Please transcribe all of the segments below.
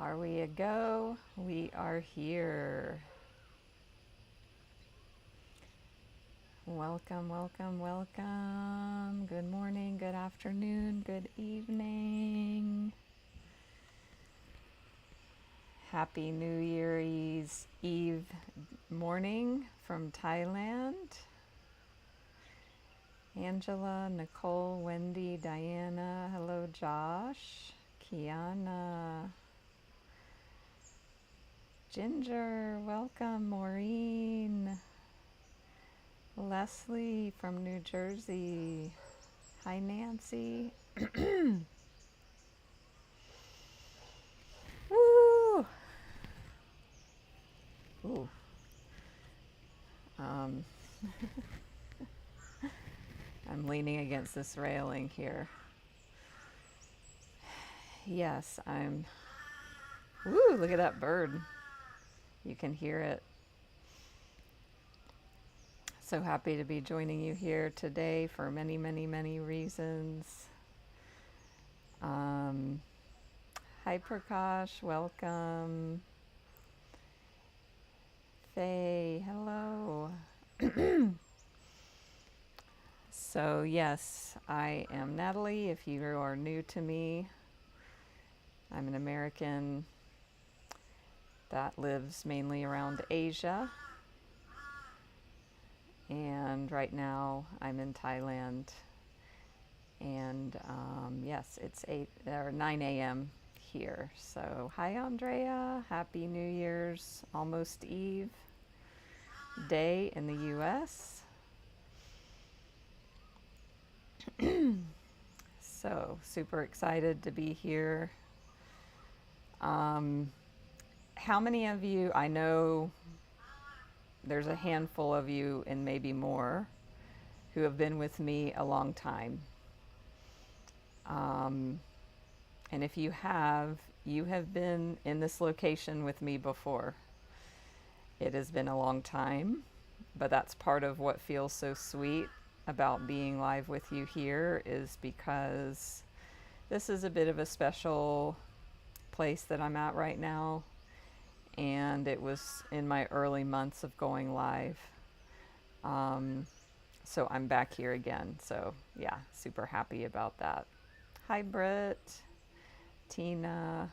Are we a go? We are here. Welcome, welcome, welcome. Good morning, good afternoon, good evening. Happy New Year's Eve morning from Thailand. Angela, Nicole, Wendy, Diana, hello Josh, Kiana, Ginger, welcome, Maureen, Leslie from New Jersey, hi Nancy. Woo! Ooh. Um, I'm leaning against this railing here. Yes, woo, look at that bird. You can hear it. So happy to be joining you here today for many, many, many reasons. Hi Prakash, welcome. Faye, hello. So yes, I am Natalie. If you are new to me, I'm an American that lives mainly around Asia. And right now I'm in Thailand. And yes, it's 9 a.m. here. So hi Andrea, Happy New Year's, almost Eve day in the US. So super excited to be here. How many of you, I know there's a handful of you and maybe more who have been with me a long time. And if you have been in this location with me before. It has been a long time, but that's part of what feels so sweet about being live with you here, is because this is a bit of a special place that I'm at right now, and it was in my early months of going live. So I'm back here again. So yeah, super happy about that. Hi Britt, Tina.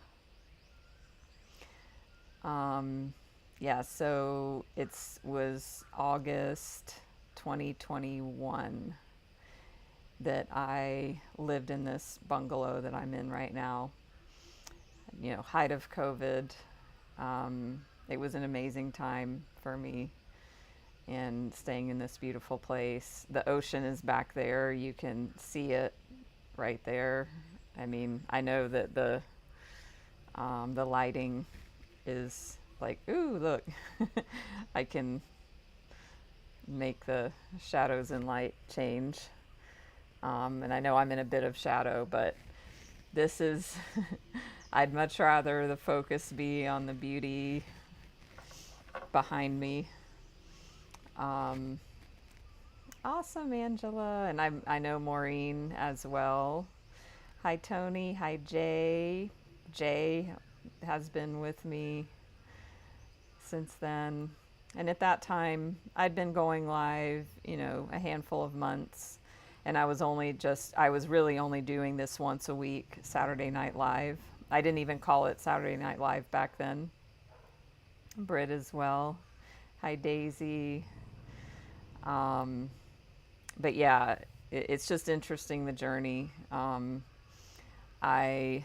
Yeah, so it was August 2021 that I lived in this bungalow that I'm in right now. You know, height of COVID. It was an amazing time for me, and staying in this beautiful place. The ocean is back there. You can see it right there. I mean, I know that the lighting is like, ooh, look, I can make the shadows and light change. And I know I'm in a bit of shadow, but this is, I'd much rather the focus be on the beauty behind me. Awesome, Angela. And I know Maureen as well. Hi, Tony. Hi, Jay. Jay has been with me since then. And at that time, I'd been going live, a handful of months. And I was really only doing this once a week, Saturday Night Live. I didn't even call it Saturday Night Live back then. Britt as well. Hi, Daisy. But yeah, it's just interesting, the journey. I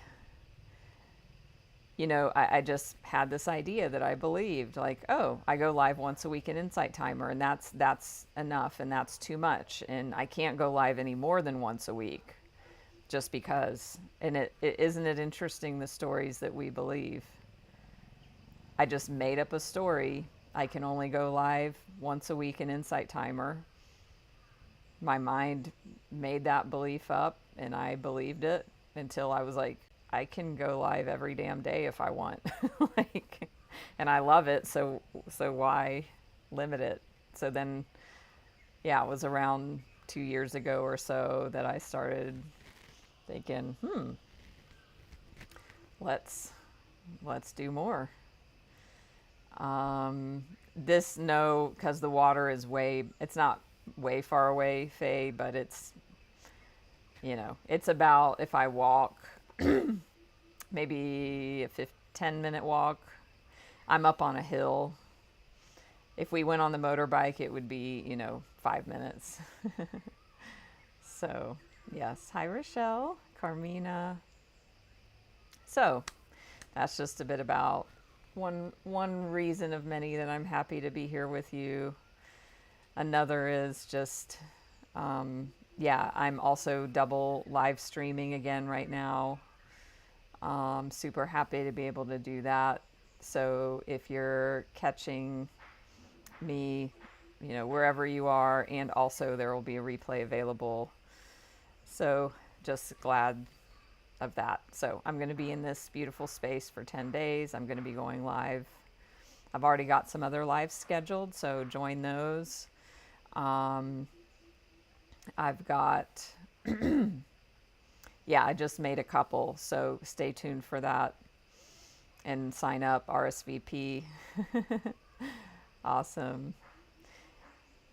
just had this idea that I believed, like, oh, I go live once a week in Insight Timer, and that's enough, and that's too much, and I can't go live any more than once a week, just because. And isn't it interesting, the stories that we believe? I just made up a story. I can only go live once a week in Insight Timer. My mind made that belief up, and I believed it until I was like, I can go live every damn day if I want. And I love it, so why limit it? So then, yeah, it was around 2 years ago or so that I started thinking, let's let's do more. This, no, because the water is it's not way far away, Faye, but it's, it's about, if I walk, maybe a 10-minute walk. I'm up on a hill. If we went on the motorbike, it would be, 5 minutes. So, yes. Hi, Rochelle, Carmina. So, that's just a bit about one reason of many that I'm happy to be here with you. Another is just, I'm also double live streaming again right now. Super happy to be able to do that. So if you're catching me, wherever you are, and also there will be a replay available. So just glad of that. So I'm going to be in this beautiful space for 10 days. I'm going to be going live. I've already got some other lives scheduled, so join those. I've got, I just made a couple, so stay tuned for that and sign up, RSVP. Awesome.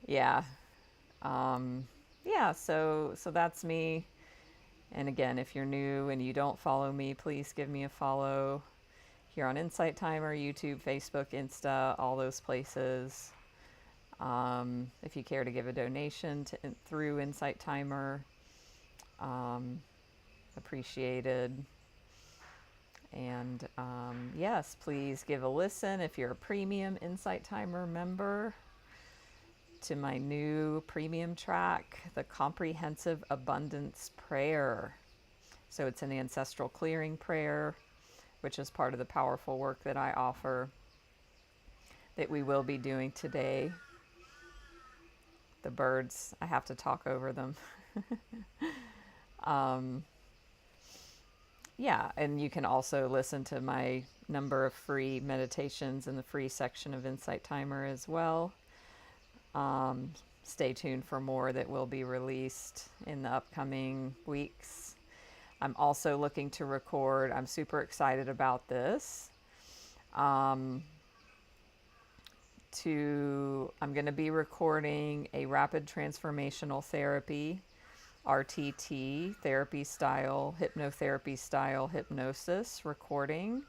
Yeah. So that's me. And again, if you're new and you don't follow me, please give me a follow here on Insight Timer, YouTube, Facebook, Insta, all those places. If you care to give a donation through Insight Timer, appreciated. And yes, please give a listen if you're a premium Insight Timer member to my new premium track, the Comprehensive Abundance Prayer. So it's an ancestral clearing prayer, which is part of the powerful work that I offer that we will be doing today. The birds, I have to talk over them. And you can also listen to my number of free meditations in the free section of Insight Timer as well. Stay tuned for more that will be released in the upcoming weeks. I'm also looking to record, I'm super excited about this. I'm going to be recording a rapid transformational therapy, RTT, therapy style, hypnotherapy style hypnosis recording.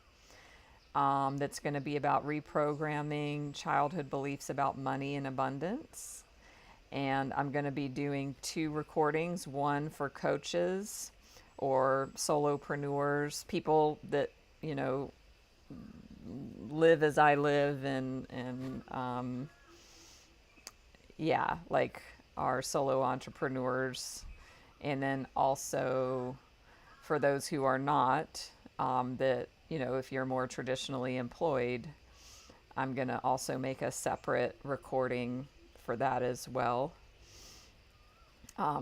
That's going to be about reprogramming childhood beliefs about money and abundance. And I'm going to be doing 2 recordings, one for coaches or solopreneurs, people that, live as I live and like are solo entrepreneurs. And then also for those who are not, that, if you're more traditionally employed, I'm going to also make a separate recording for that as well.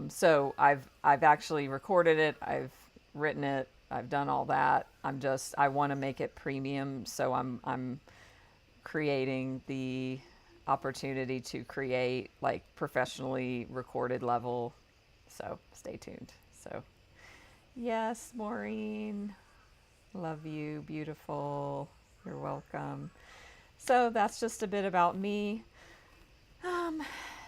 So I've actually recorded it. I've written it. I've done all that. I want to make it premium. So I'm creating the opportunity to create like professionally recorded level. So stay tuned. So yes, Maureen, love you. Beautiful. You're welcome. So that's just a bit about me.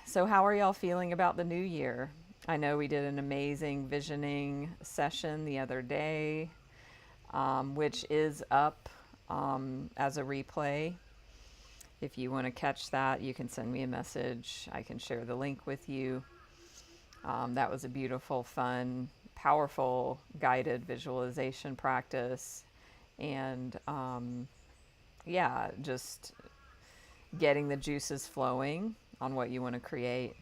So how are y'all feeling about the new year? I know we did an amazing visioning session the other day, which is up as a replay. If you want to catch that, you can send me a message. I can share the link with you. That was a beautiful, fun, powerful, guided visualization practice. And just getting the juices flowing on what you want to create.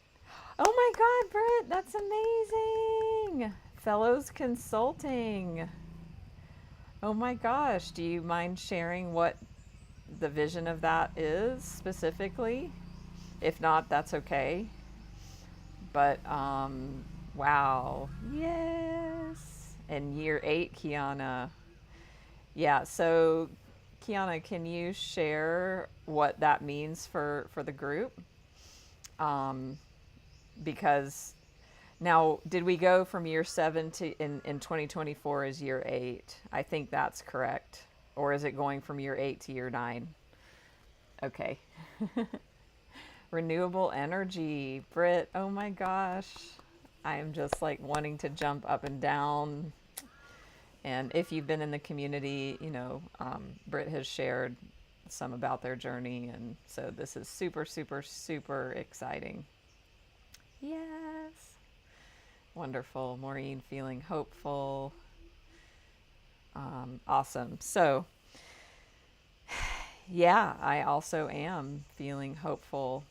Oh my God, Britt, that's amazing. Fellows Consulting. Oh my gosh, do you mind sharing what the vision of that is specifically? If not, that's okay. But wow, yes. And year 8, Kiana. Yeah, so Kiana, can you share what that means for the group? Because now, did we go from year 7 to in 2024 is year 8? I think that's correct. or is it going from year 8 to year 9? Okay. Renewable energy, Britt. Oh my gosh. I am just like wanting to jump up and down. And if you've been in the community, Britt has shared some about their journey. And so this is super, super, super exciting. Yes. Wonderful. Maureen feeling hopeful. Awesome. So, yeah, I also am feeling hopeful.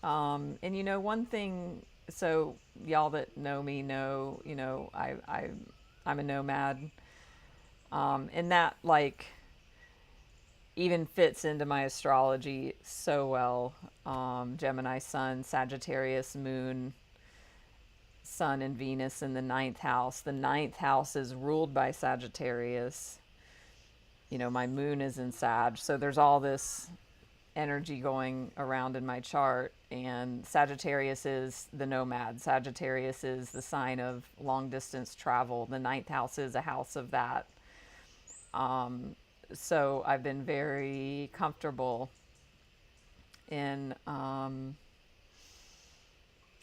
And one thing, so y'all that know me know, I'm a nomad. And that like even fits into my astrology so well. Gemini sun, Sagittarius moon, sun and Venus in the ninth house. The ninth house is ruled by Sagittarius. My moon is in Sag. So there's all this energy going around in my chart, and Sagittarius is the nomad. Sagittarius is the sign of long distance travel. The ninth house is a house of that. So I've been very comfortable in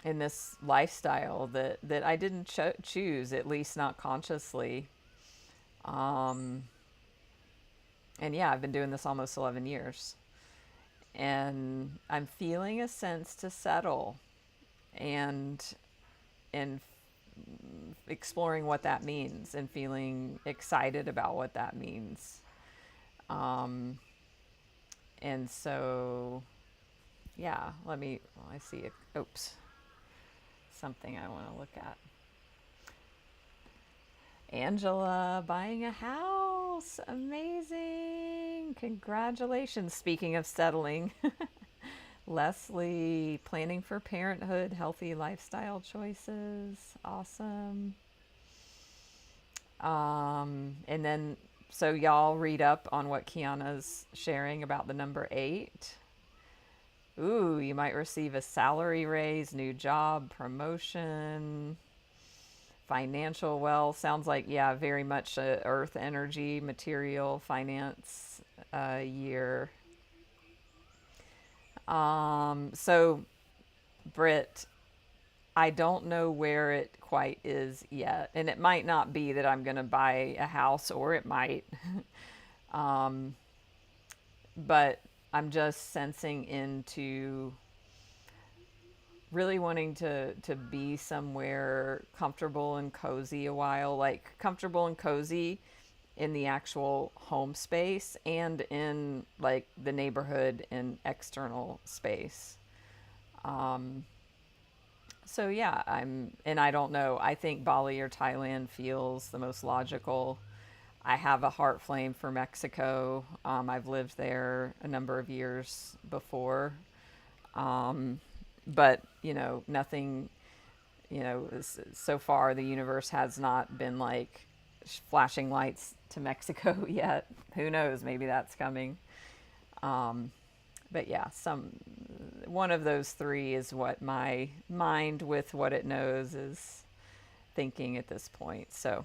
this lifestyle that I didn't choose, at least not consciously. And yeah, I've been doing this almost 11 years. And I'm feeling a sense to settle and exploring what that means and feeling excited about what that means. And so, yeah, I see, something I want to look at. Angela buying a house. Amazing. Congratulations. Speaking of settling. Leslie planning for parenthood, healthy lifestyle choices. Awesome. And then, so y'all read up on what Kiana's sharing about the number 8. Ooh, you might receive a salary raise, new job, promotion, financial wealth. Sounds like, yeah, very much earth energy, material, finance year. So, Britt, I don't know where it quite is yet. And it might not be that I'm going to buy a house, or it might. But I'm just sensing into really wanting to be somewhere comfortable and cozy a while, like comfortable and cozy in the actual home space and in like the neighborhood and external space. So yeah, I don't know, I think Bali or Thailand feels the most logical. I have a heart flame for Mexico. I've lived there a number of years before. But, nothing, so far the universe has not been like flashing lights to Mexico yet. Who knows? Maybe that's coming. But yeah, one of those three is what my mind, with what it knows, is thinking at this point. So,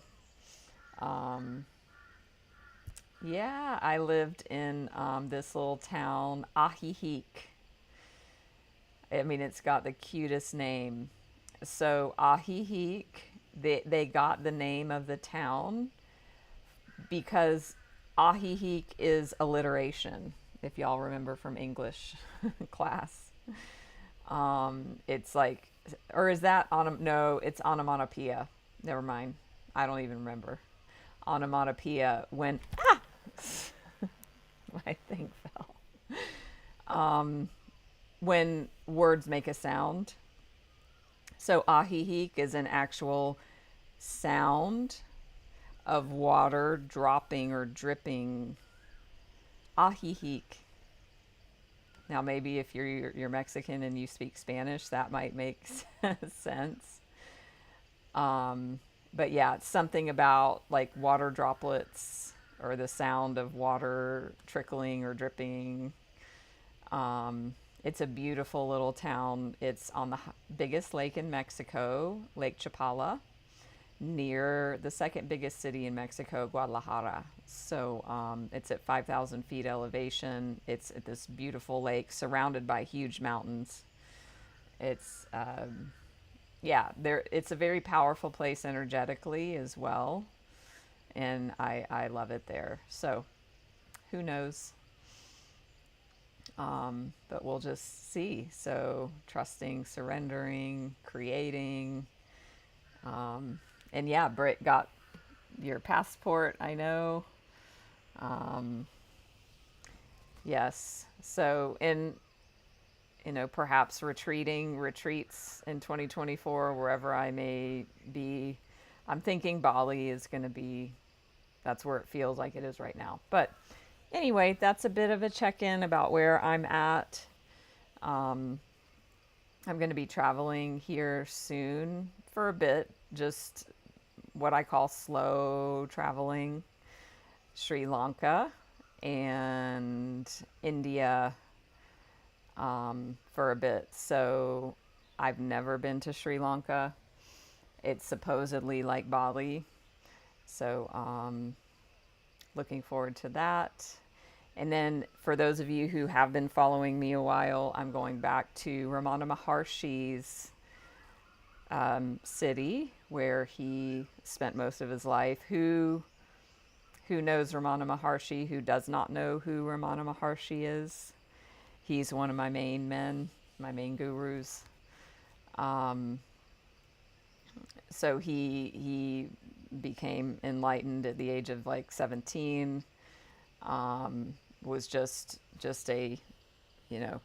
yeah, I lived in this little town, Ahihik. I mean, it's got the cutest name. So Ahihik, they got the name of the town because Ahihik is alliteration, if y'all remember from English class. It's like, or is that no, it's onomatopoeia. Never mind. I don't even remember. Onomatopoeia when, my thing fell. When words make a sound. So ahihik is an actual sound of water dropping or dripping. Ahihik. Now maybe if you're Mexican and you speak Spanish, that might make sense. But yeah, it's something about like water droplets or the sound of water trickling or dripping. It's a beautiful little town. It's on the biggest lake in Mexico, Lake Chapala. near the second biggest city in Mexico, Guadalajara. So it's at 5,000 feet elevation. It's at this beautiful lake surrounded by huge mountains. It's yeah, there. It's a very powerful place energetically as well, and I love it there. So who knows? But we'll just see. So trusting, surrendering, creating. And yeah, Britt got your passport, I know. Um, yes. So in, perhaps retreats in 2024, wherever I may be. I'm thinking Bali is going to be, that's where it feels like it is right now. But anyway, that's a bit of a check-in about where I'm at. I'm going to be traveling here soon for a bit, just what I call slow traveling. Sri Lanka and India for a bit. So I've never been to Sri Lanka. It's supposedly like Bali. So looking forward to that. And then for those of you who have been following me a while, I'm going back to Ramana Maharshi's city where he spent most of his life. Who knows Ramana Maharshi? Who does not know who Ramana Maharshi is? He's one of my main men, my main gurus. So he became enlightened at the age of like 17. Was just a, an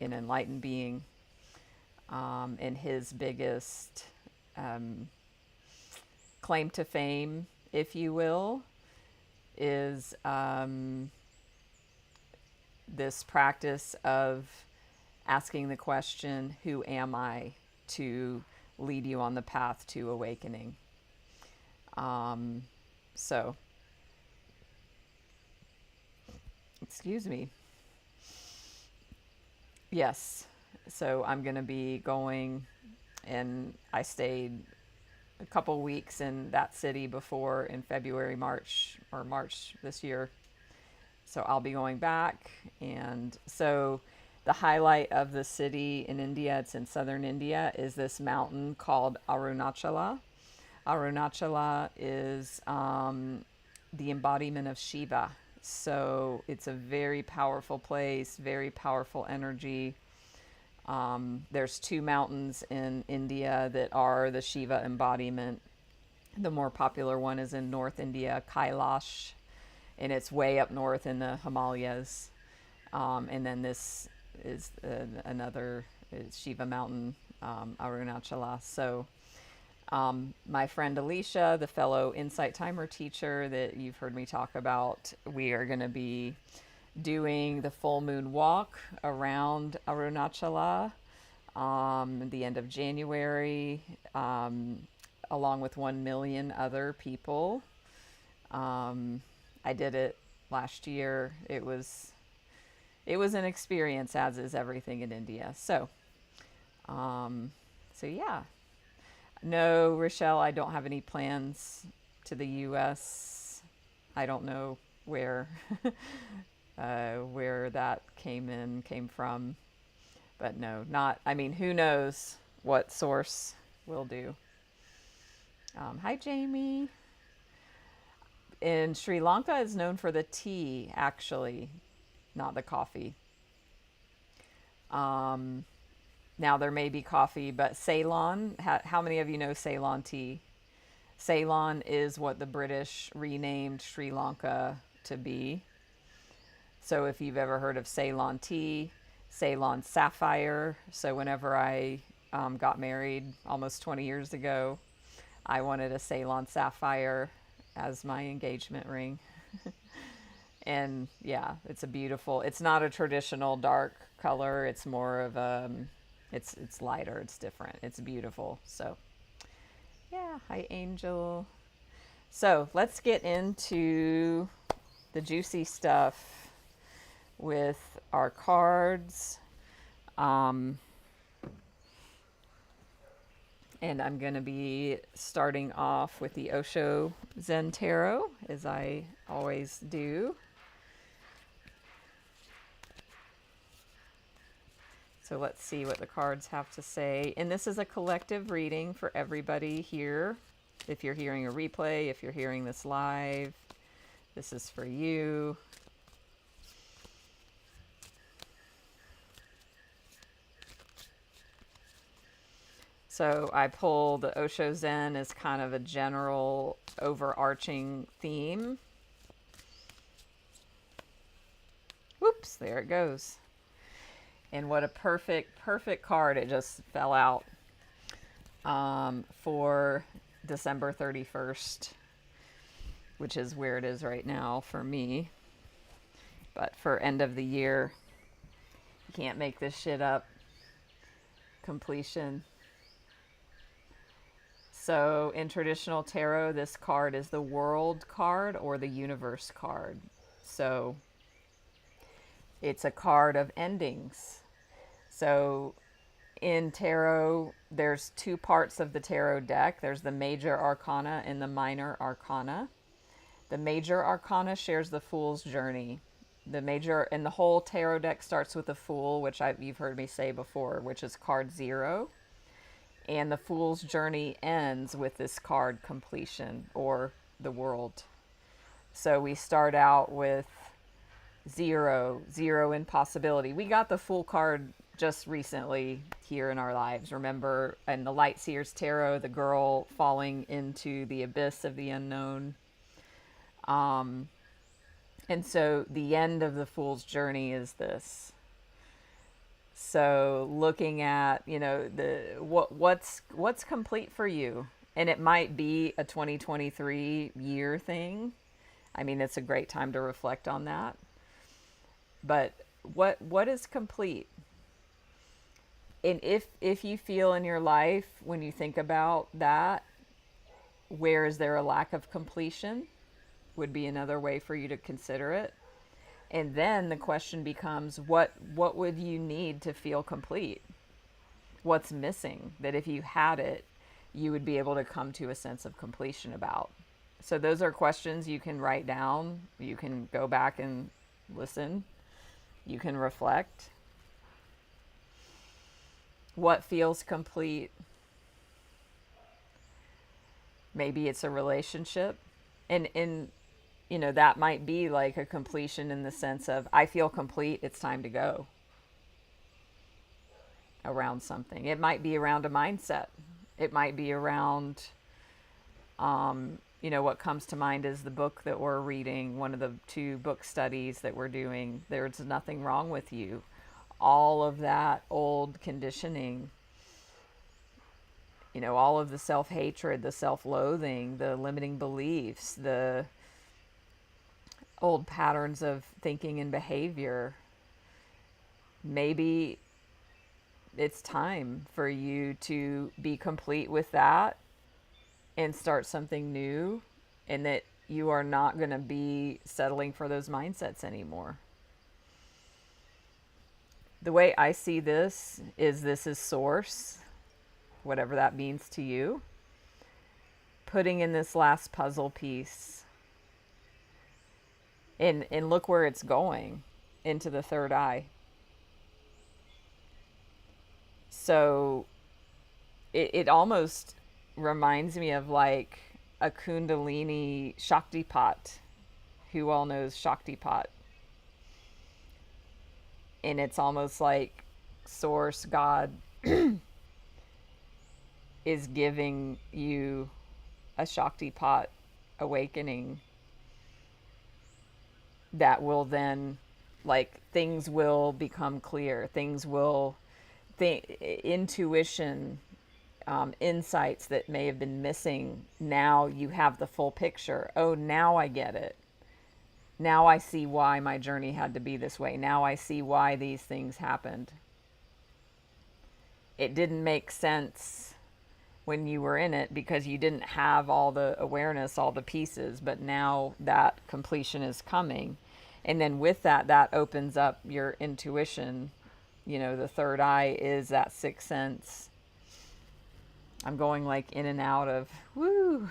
enlightened being. And his biggest claim to fame, if you will, is this practice of asking the question, who am I, to lead you on the path to awakening. So, excuse me. Yes. So I'm going to be going, and I stayed a couple weeks in that city before in February, March this year. So I'll be going back. And so the highlight of the city in India, it's in southern India, is this mountain called Arunachala. Arunachala is the embodiment of Shiva. So it's a very powerful place, very powerful energy. There's two mountains in India that are the Shiva embodiment. The more popular one is in North India, Kailash, and it's way up north in the Himalayas. And then this is another Shiva mountain, Arunachala. So my friend Alicia, the fellow Insight Timer teacher that you've heard me talk about, we are going to be doing the full moon walk around Arunachala the end of January, along with 1 million other people. I did it last year. It was an experience, as is everything in India. So yeah. No, Rochelle, I don't have any plans to the U.S. I don't know where that came from. But no, who knows what source will do. Hi, Jamie. In Sri Lanka is known for the tea, actually, not the coffee. Now there may be coffee, but Ceylon, how many of you know Ceylon tea? Ceylon is what the British renamed Sri Lanka to be. So if you've ever heard of Ceylon tea, Ceylon sapphire. So whenever I got married almost 20 years ago, I wanted a Ceylon sapphire as my engagement ring. And yeah, it's it's not a traditional dark color. It's more of it's lighter, it's different, it's beautiful. So yeah, hi Angel. So let's get into the juicy stuff with our cards. And I'm going to be starting off with the Osho Zen Tarot, as I always do. So let's see what the cards have to say. And this is a collective reading for everybody here. If you're hearing a replay, if you're hearing this live, this is for you. So I pulled the Osho Zen as kind of a general overarching theme. Whoops, there it goes. And what a perfect card. It just fell out for December 31st, which is where it is right now for me. But for end of the year, you can't make this shit up. Completion. So in traditional tarot, this card is the World card or the Universe card. So it's a card of endings. So in tarot, there's two parts of the tarot deck. There's the major arcana and the minor arcana. The major arcana shares the Fool's journey. The major, and the whole tarot deck starts with the Fool, which you've heard me say before, which is card 0. And the Fool's journey ends with this card completion, or the World. So we start out with 0 impossibility. We got the Fool card just recently here in our lives. Remember, in the Light Seers Tarot, the girl falling into the abyss of the unknown. And so the end of the Fool's journey is this. So looking at, what's complete for you, and it might be a 2023 year thing. I mean, it's a great time to reflect on that. But what is complete? And if you feel in your life, when you think about that, where is there a lack of completion, would be another way for you to consider it. And then the question becomes, what would you need to feel complete? What's missing that if you had it, you would be able to come to a sense of completion about? So those are questions you can write down. You can go back and listen. You can reflect. What feels complete? Maybe it's a relationship. And that might be like a completion in the sense of, I feel complete, it's time to go around something. It might be around a mindset. It might be around, what comes to mind is the book that we're reading, one of the 2 book studies that we're doing, There's Nothing Wrong with You. All of that old conditioning, all of the self-hatred, the self-loathing, the limiting beliefs, the old patterns of thinking and behavior. Maybe it's time for you to be complete with that and start something new, and that you are not going to be settling for those mindsets anymore. The way I see this is source, whatever that means to you, putting in this last puzzle piece. And look where it's going, into the third eye. So it almost reminds me of like a Kundalini Shaktipat. Who all knows Shaktipat? And it's almost like Source, God, is giving you a Shaktipat awakening that will then, like, things will become clear. Things will, intuition, insights that may have been missing. Now you have the full picture. Oh, now I get it. Now I see why my journey had to be this way. Now I see why these things happened. It didn't make sense when you were in it because you didn't have all the awareness, all the pieces, but now that completion is coming. And then with that, that opens up your intuition. The third eye is that sixth sense. I'm going like in and out of woo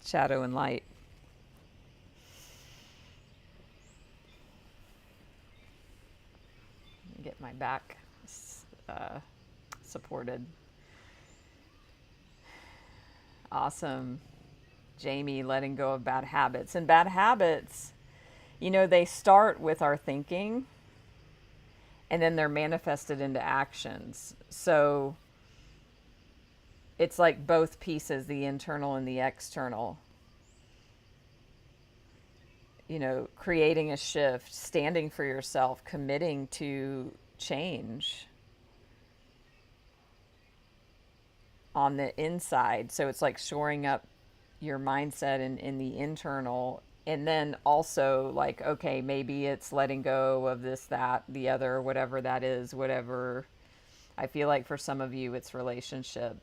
shadow and light. Get my back supported. Awesome. Jamie, letting go of bad habits. And bad habits, they start with our thinking and then they're manifested into actions. So it's like both pieces, the internal and the external. Creating a shift, standing for yourself, committing to change on the inside. So it's like shoring up your mindset in the internal. And then also like, okay, maybe it's letting go of this, that, the other, whatever that is, whatever. I feel like for some of you, it's relationship.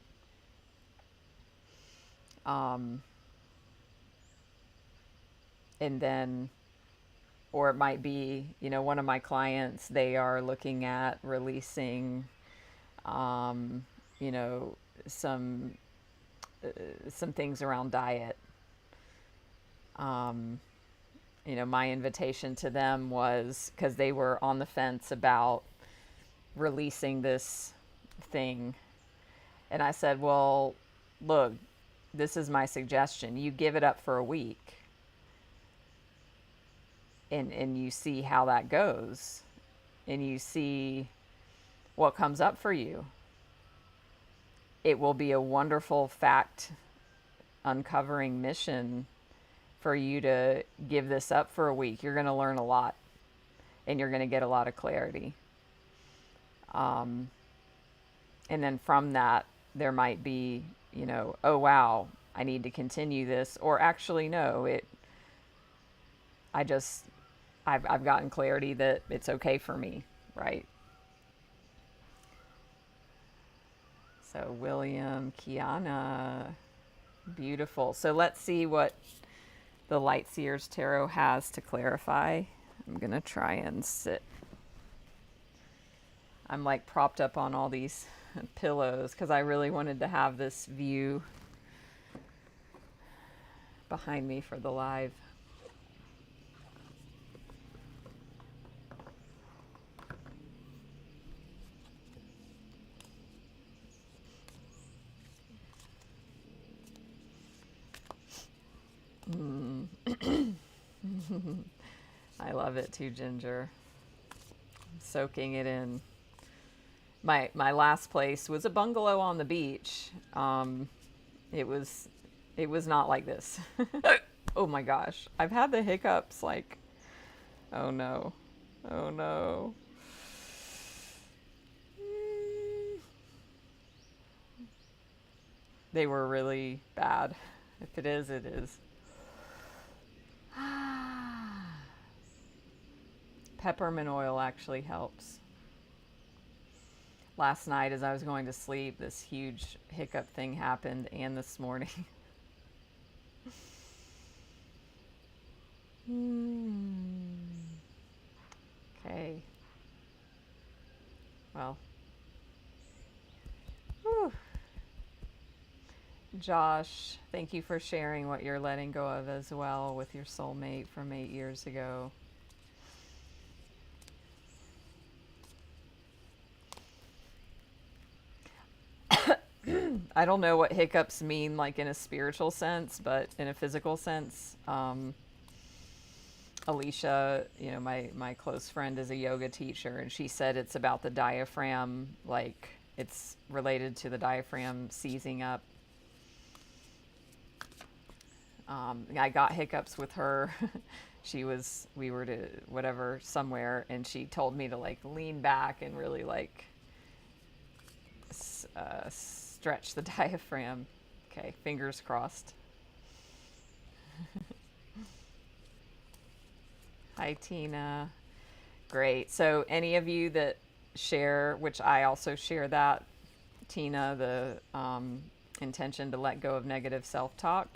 And then, or it might be, one of my clients, they are looking at releasing, you know, some some things around diet. My invitation to them was because they were on the fence about releasing this thing. And I said, well, look, this is my suggestion. You give it up for a week and you see how that goes and you see what comes up for you. It will be a wonderful fact uncovering mission for you to give this up for a week. You're going to learn a lot and you're going to get a lot of clarity. And then from that, there might be, oh, wow, I need to continue this. Or actually, no, I've gotten clarity that it's okay for me, right? So William, Kiana, beautiful. So let's see what the Light Seers Tarot has to clarify. I'm going to try and sit. I'm like propped up on all these pillows because I really wanted to have this view behind me for the live. I love it too, Ginger. I'm soaking it in. My last place was a bungalow on the beach. It was not like this. Oh my gosh. I've had the hiccups like, oh no. Oh no. They were really bad. If it is, it is. Peppermint oil actually helps. Last night as I was going to sleep, this huge hiccup thing happened, and this morning. Okay. Well. Whew. Josh, thank you for sharing what you're letting go of as well with your soulmate from 8 years ago. I don't know what hiccups mean like in a spiritual sense, but in a physical sense, Alicia, my close friend, is a yoga teacher, and she said it's about the diaphragm, like it's related to the diaphragm seizing up. I got hiccups with her. We were to whatever, somewhere, and she told me to like lean back and really like stretch the diaphragm. Okay, fingers crossed. Hi, Tina. Great. So any of you that share, which I also share that, Tina, the intention to let go of negative self-talk,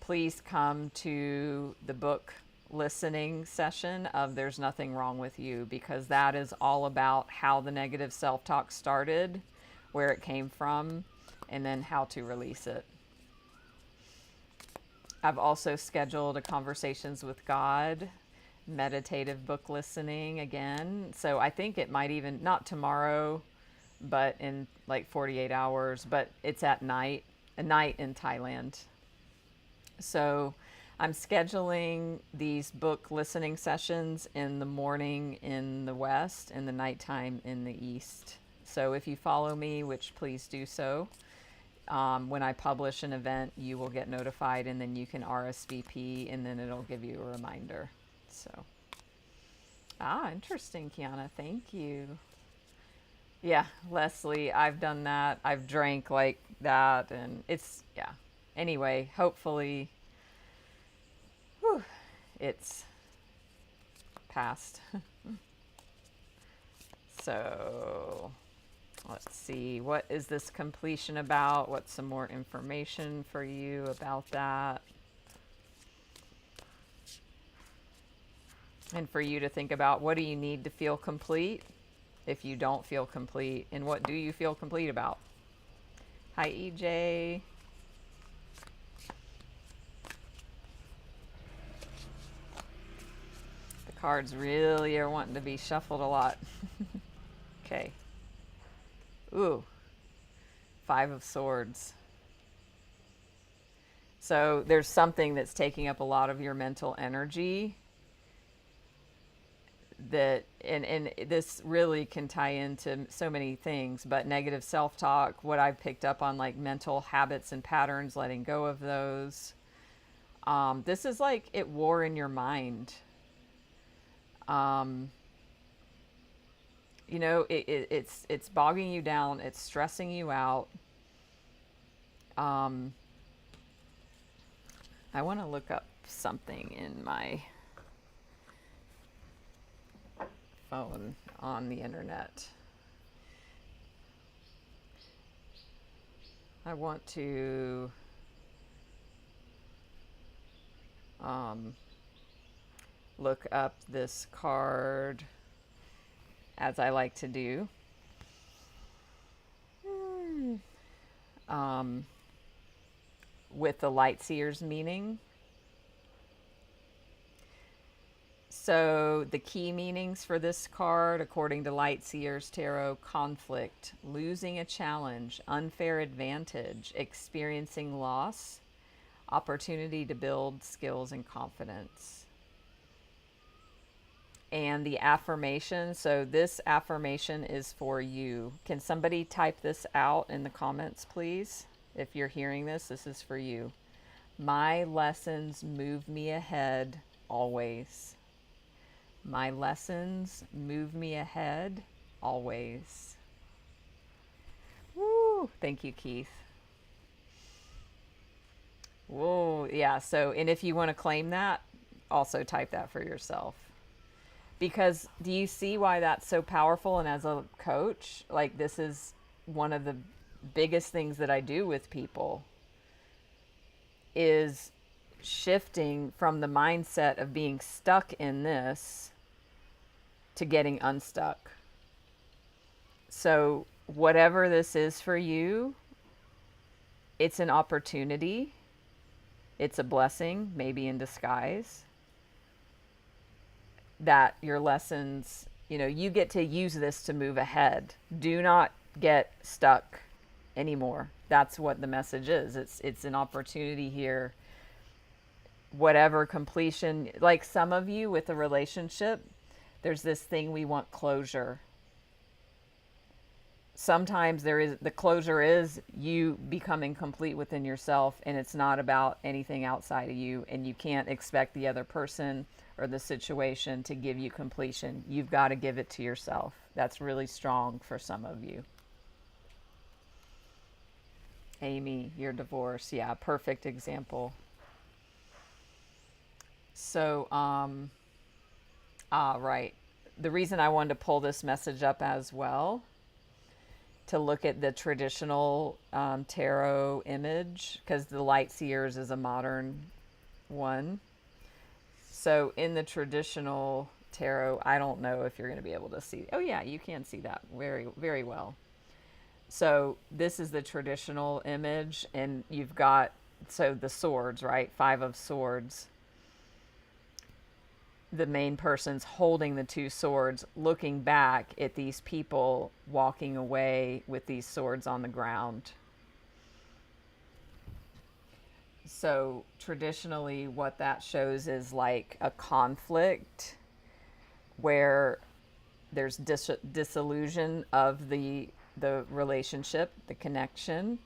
please come to the book listening session of There's Nothing Wrong with You, because that is all about how the negative self-talk started, where it came from, and then how to release it. I've also scheduled a Conversations with God meditative book listening again. So I think it might even, not tomorrow, but in like 48 hours, but it's at night, a night in Thailand. So I'm scheduling these book listening sessions in the morning in the West and the nighttime in the East. So if you follow me, which please do so, when I publish an event, you will get notified, and then you can RSVP, and then it'll give you a reminder. So, interesting, Kiana. Thank you. Yeah, Leslie, I've done that. I've drank like that, and it's, yeah. Anyway, hopefully, whew, it's passed. So, let's see. What is this completion about? What's some more information for you about that? And for you to think about, what do you need to feel complete if you don't feel complete? And what do you feel complete about? Hi, EJ. The cards really are wanting to be shuffled a lot. Okay. Ooh. 5 of Swords. So there's something that's taking up a lot of your mental energy that, and this really can tie into so many things, but negative self-talk, what I've picked up on, like mental habits and patterns, letting go of those. This is like at war in your mind. You know, it's bogging you down. It's stressing you out. I want to look up something in my phone on the internet. I want to look up this card, as I like to do. With the light seer's meaning. So the key meanings for this card, according to Light Seers Tarot: conflict, losing a challenge, unfair advantage, experiencing loss, opportunity to build skills and confidence. And the affirmation, so this affirmation is for you. Can somebody type this out in the comments, please? If you're hearing this, this is for you. My lessons move me ahead always. My lessons move me ahead always. Woo! Thank you, Keith. Whoa, yeah. So, and if you want to claim that, also type that for yourself. Because do you see why that's so powerful? And as a coach, like, this is one of the biggest things that I do with people, is shifting from the mindset of being stuck in this to getting unstuck. So whatever this is for you, it's an opportunity. It's a blessing, maybe in disguise, that your lessons, you know, you get to use this to move ahead. Do not get stuck anymore. That's what the message is. It's an opportunity here. Whatever completion, like some of you with a relationship, there's this thing, we want closure. Sometimes there is, the closure is you becoming complete within yourself, and it's not about anything outside of you, and you can't expect the other person or the situation to give you completion. You've got to give it to yourself. That's really strong for some of you. Amy, your divorce. Yeah, perfect example. So, right. The reason I wanted to pull this message up as well, to look at the traditional tarot image, because the Light Seers is a modern one. So in the traditional tarot, I don't know if you're going to be able to see. Oh yeah, you can see that very, very well. So this is the traditional image, and you've got, so the swords, right? Five of Swords. The main person's holding the two swords, looking back at these people walking away with these swords on the ground. So traditionally, what that shows is like a conflict where there's disillusion of the relationship, the connection,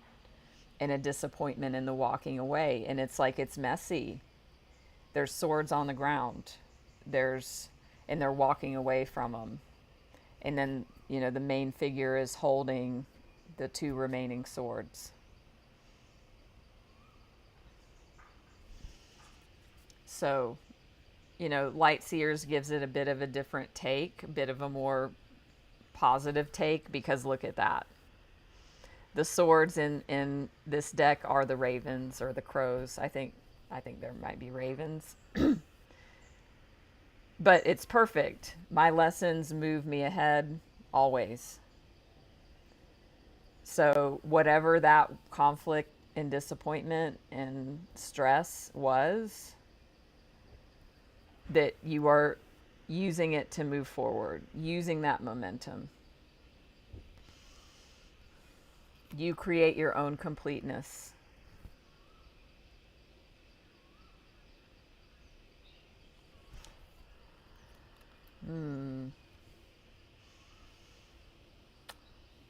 and a disappointment in the walking away. And it's like it's messy. There's swords on the ground. And they're walking away from them. And then, the main figure is holding the two remaining swords. So, Light Seers gives it a bit of a different take, a bit of a more positive take, because look at that. The swords in this deck are the ravens or the crows. I think there might be ravens. But it's perfect. My lessons move me ahead always. So whatever that conflict and disappointment and stress was, that you are using it to move forward, using that momentum. You create your own completeness.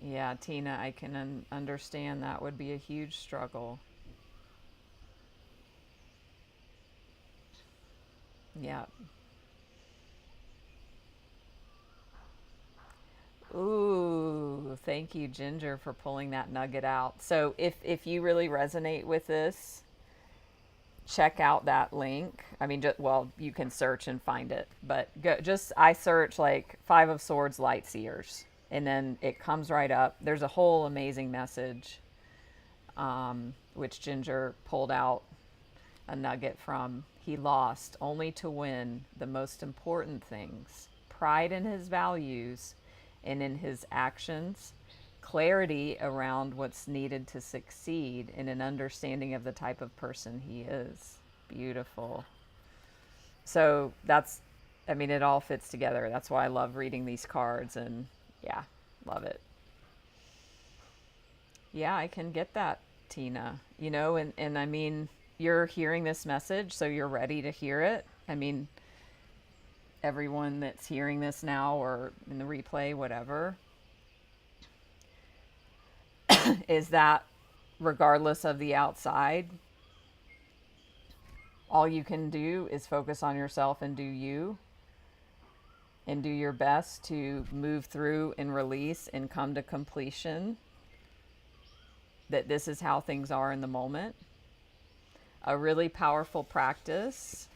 Yeah, Tina, I can understand that would be a huge struggle. Yeah. Ooh, thank you, Ginger, for pulling that nugget out. So if you really resonate with this, check out that link. I mean, well, you can search and find it, but I search like Five of Swords Light Seers, and then it comes right up. There's a whole amazing message, which Ginger pulled out a nugget from. He lost only to win the most important things: pride in his values and in his actions, clarity around what's needed to succeed, and an understanding of the type of person he is. Beautiful. So it all fits together. That's why I love reading these cards, and yeah, love it. Yeah, I can get that, Tina. And I mean, you're hearing this message, so you're ready to hear it. I mean, everyone that's hearing this now or in the replay, whatever, is that regardless of the outside, all you can do is focus on yourself and do you, and do your best to move through and release and come to completion, that this is how things are in the moment. A really powerful practice,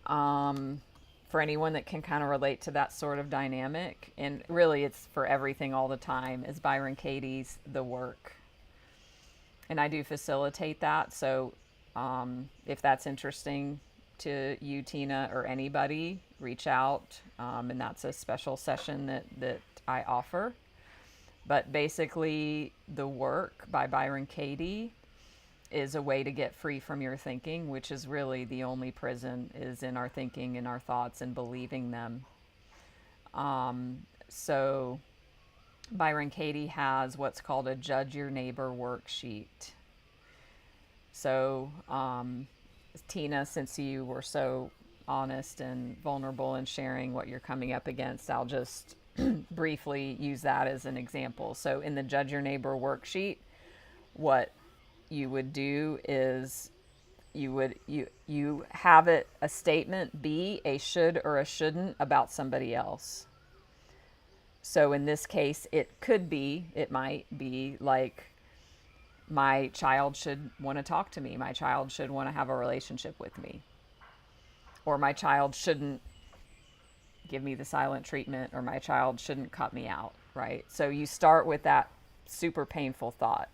for anyone that can kind of relate to that sort of dynamic. And really it's for everything all the time, is Byron Katie's The Work. And I do facilitate that. So if that's interesting to you, Tina, or anybody, reach out. And that's a special session that I offer. But basically, The Work by Byron Katie is a way to get free from your thinking, which is really the only prison, is in our thinking and our thoughts and believing them. So Byron Katie has what's called a Judge Your Neighbor worksheet. So Tina, since you were so honest and vulnerable in sharing what you're coming up against, I'll just briefly use that as an example. So in the Judge Your Neighbor worksheet, what you would do is you have it, a statement be a should or a shouldn't about somebody else. So in this case, it might be like, my child should want to talk to me, my child should want to have a relationship with me, or my child shouldn't give me the silent treatment, or my child shouldn't cut me out, right? So you start with that super painful thought.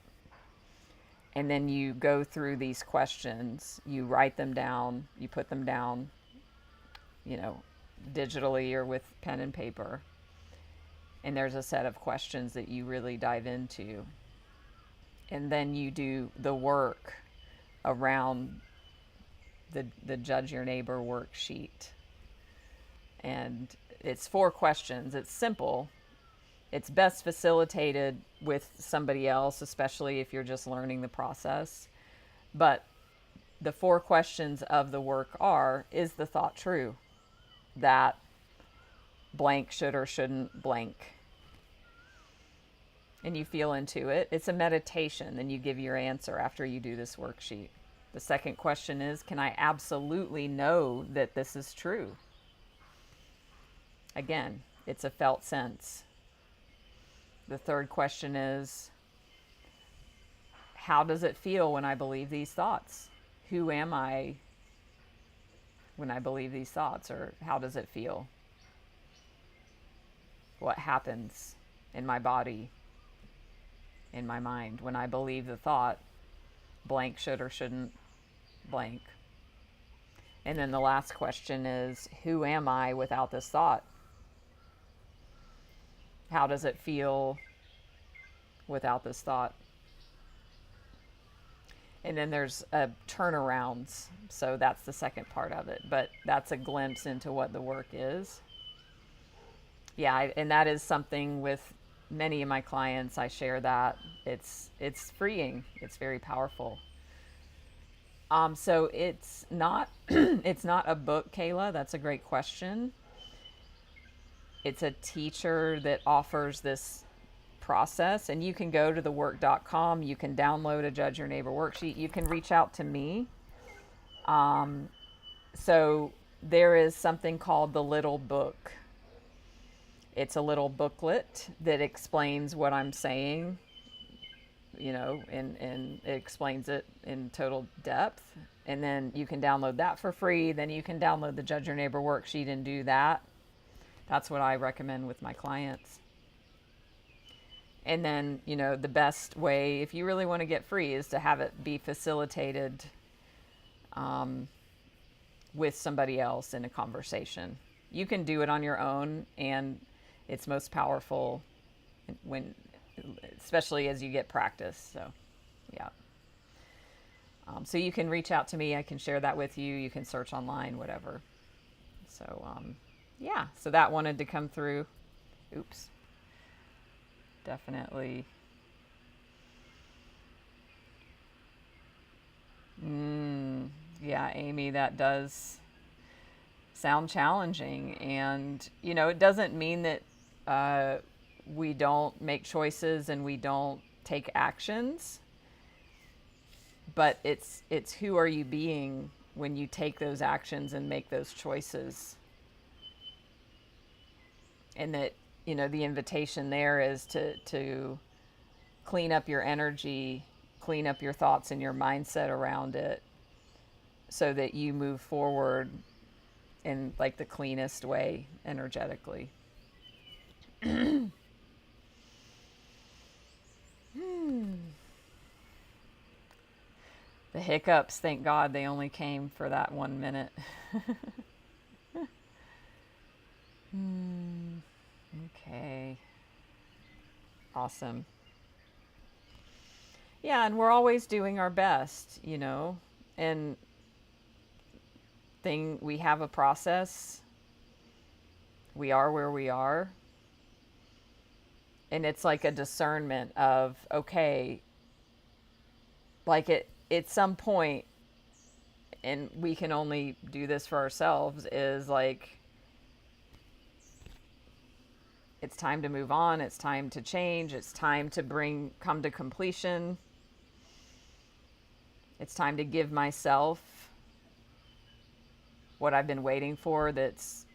And then you go through these questions, you write them down, you put them down, you know, digitally or with pen and paper. And there's a set of questions that you really dive into. And then you do the work around the Judge Your Neighbor worksheet. And it's 4 questions. It's simple. It's best facilitated with somebody else, especially if you're just learning the process. But the 4 questions of the work are, is the thought true? That blank should or shouldn't blank. And you feel into it. It's a meditation. Then you give your answer after you do this worksheet. The second question is, can I absolutely know that this is true? Again, it's a felt sense. The third question is, how does it feel when I believe these thoughts? Who am I when I believe these thoughts? Or how does it feel? What happens in my body, in my mind, when I believe the thought, blank should or shouldn't blank? And then the last question is, who am I without this thought? How does it feel without this thought? And then there's turnarounds. So that's the second part of it. But that's a glimpse into what the work is. Yeah, and that is something with many of my clients. I share that. It's freeing. It's very powerful. So it's not it's not a book, Kayla. That's a great question. It's a teacher that offers this process, and you can go to thework.com. You can download a Judge Your Neighbor worksheet. You can reach out to me. So there is something called the Little Book. It's a little booklet that explains what I'm saying, you know, and it explains it in total depth. And then you can download that for free. Then you can download the Judge Your Neighbor worksheet and do that. That's what I recommend with my clients. And then, you know, the best way, if you really want to get free, is to have it be facilitated with somebody else in a conversation. You can do it on your own, and it's most powerful when, especially as you get practice. So, yeah. So you can reach out to me. I can share that with you. You can search online, whatever. So, yeah. So that wanted to come through. Oops. Definitely. Yeah, Amy, that does sound challenging. And, you know, it doesn't mean that we don't make choices and we don't take actions, but it's who are you being when you take those actions and make those choices. And that, you know, the invitation there is to clean up your energy, clean up your thoughts and your mindset around it, so that you move forward in like the cleanest way energetically. The hiccups, thank God they only came for that 1 minute. Okay. Awesome. Yeah, and we're always doing our best, you know, and we have a process. We are where we are. And it's like a discernment of, okay, like at some point, and we can only do this for ourselves, is like, it's time to move on. It's time to change. It's time to come to completion. It's time to give myself what I've been waiting for that's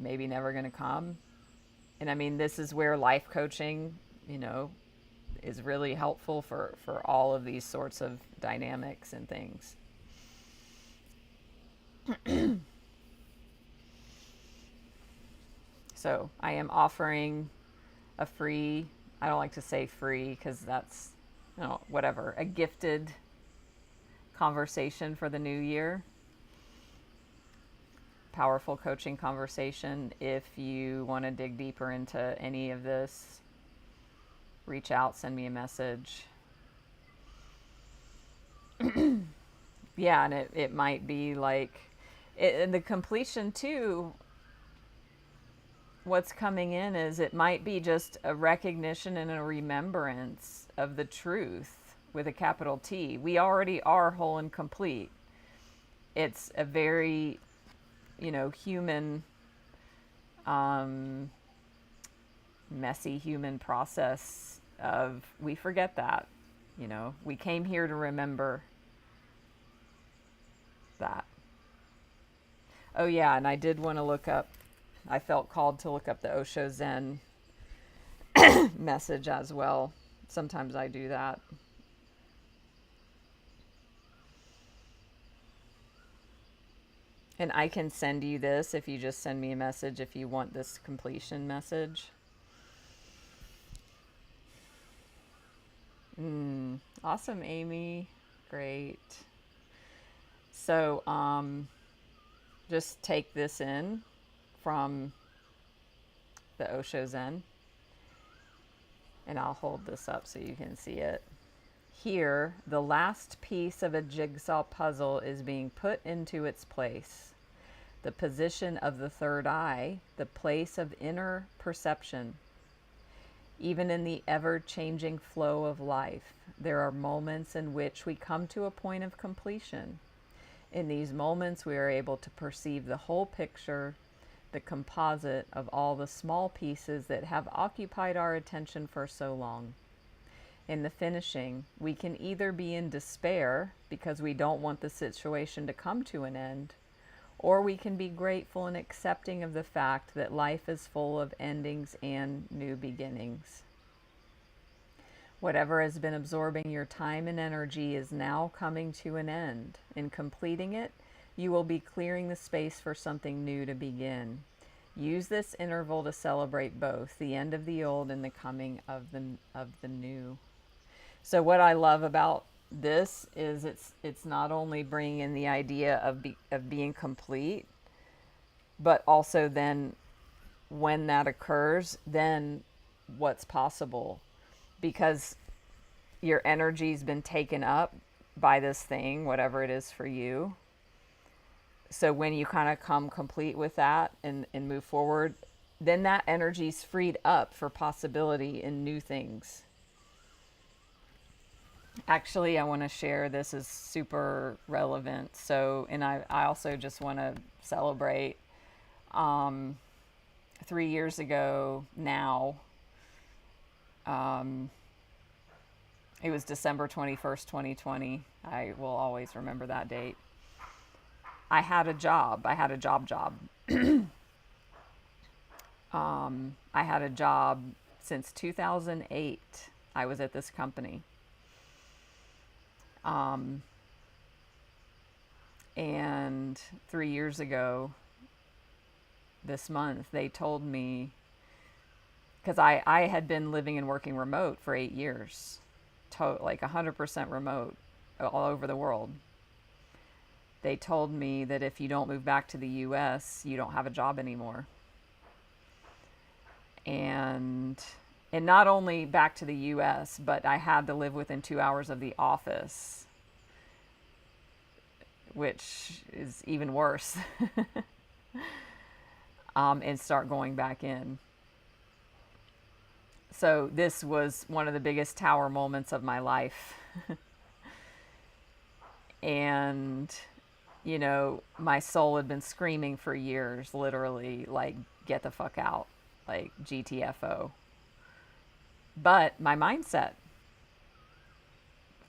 maybe never going to come. And I mean, this is where life coaching, you know, is really helpful for all of these sorts of dynamics and things. So I am offering a free, I don't like to say free because that's, you know, whatever, a gifted conversation for the new year. powerful coaching conversation. If you want to dig deeper into any of this, reach out, send me a message. Yeah, and it might be like, and the completion too, what's coming in is it might be just a recognition and a remembrance of the truth with a capital T. We already are whole and complete. It's a very, human, messy human process of, we forget that, we came here to remember that. Oh yeah, and I did want to look up, I felt called to look up the Osho Zen message as well. Sometimes I do that. And I can send you this if you just send me a message if you want this completion message. Awesome, Amy. Great. So, just take this in from the Osho Zen, and I'll hold this up so you can see it. Here, the last piece of a jigsaw puzzle is being put into its place. The position of the third eye, the place of inner perception. Even in the ever-changing flow of life, there are moments in which we come to a point of completion. In these moments, we are able to perceive the whole picture, the composite of all the small pieces that have occupied our attention for so long. In the finishing, we can either be in despair because we don't want the situation to come to an end, or we can be grateful and accepting of the fact that life is full of endings and new beginnings. Whatever has been absorbing your time and energy is now coming to an end. In completing it, you will be clearing the space for something new to begin. Use this interval to celebrate both the end of the old and the coming of the new. So what I love about this is it's not only bringing in the idea of being complete, but also then when that occurs, then what's possible, because your energy's been taken up by this thing, whatever it is for you. So when you kind of come complete with that and move forward, then that energy's freed up for possibility in new things. Actually, I want to share, this is super relevant. So, and I also just want to celebrate 3 years ago now. It was December 21st, 2020. I will always remember that date. I had a job. I had a job. I had a job since 2008. I was at this company. And 3 years ago, this month, they told me, because I had been living and working remote for 8 years, like 100% remote all over the world. They told me that if you don't move back to the US, you don't have a job anymore. And not only back to the US, but I had to live within 2 hours of the office, which is even worse, and start going back in. So this was one of the biggest tower moments of my life. And, my soul had been screaming for years, literally, like, get the fuck out, like, GTFO. But my mindset,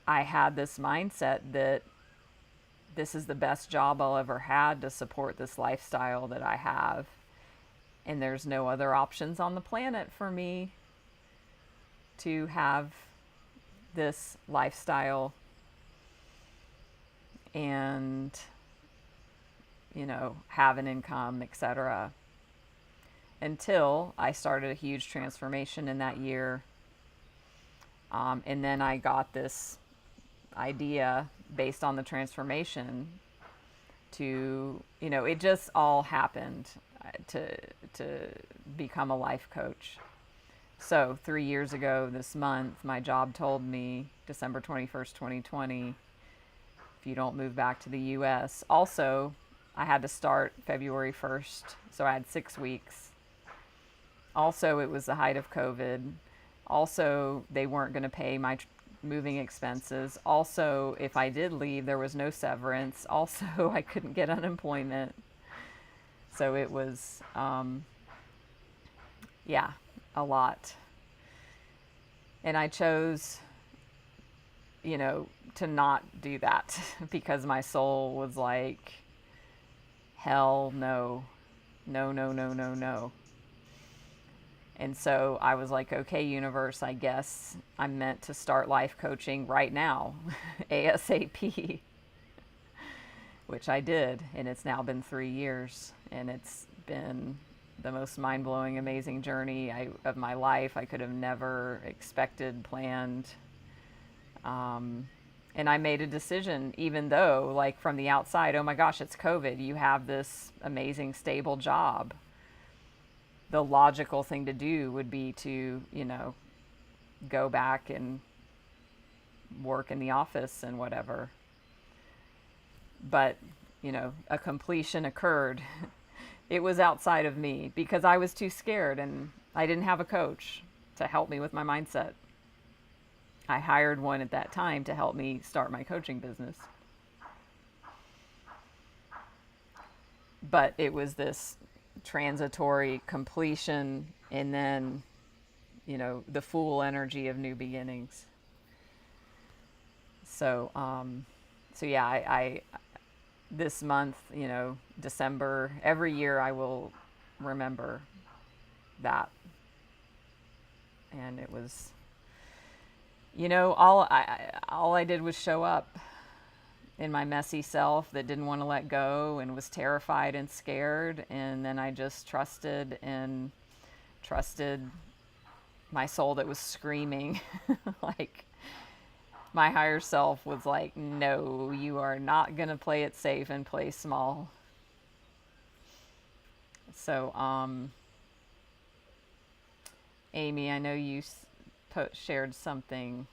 I had this mindset that this is the best job I'll ever had to support this lifestyle that I have. And there's no other options on the planet for me to have this lifestyle and, have an income, etc. Until I started a huge transformation in that year. And then I got this idea based on the transformation to, it just all happened to to become a life coach. So 3 years ago this month, my job told me December 21st, 2020, if you don't move back to the US. Also, I had to start February 1st, so I had 6 weeks. Also, it was the height of COVID. Also, they weren't going to pay my moving expenses. Also, if I did leave, there was no severance. Also, I couldn't get unemployment. So it was, yeah, a lot. And I chose, to not do that because my soul was like, hell no, no, no, no, no, no. And so I was like, okay, universe, I guess I'm meant to start life coaching right now, ASAP, which I did. And it's now been 3 years, and it's been the most mind-blowing, amazing journey of my life. I could have never expected, planned. And I made a decision, even though, like, from the outside, oh my gosh, it's COVID. You have this amazing, stable job. The logical thing to do would be to, go back and work in the office and whatever. But, a completion occurred. It was outside of me because I was too scared and I didn't have a coach to help me with my mindset. I hired one at that time to help me start my coaching business. But it was this transitory completion, and then, the full energy of new beginnings. So, yeah, I this month, December, every year I will remember that. And it was, all I did was show up in my messy self that didn't want to let go and was terrified and scared. And then I just trusted my soul that was screaming. Like, my higher self was like, no, you are not going to play it safe and play small. So, Amy, I know you shared something.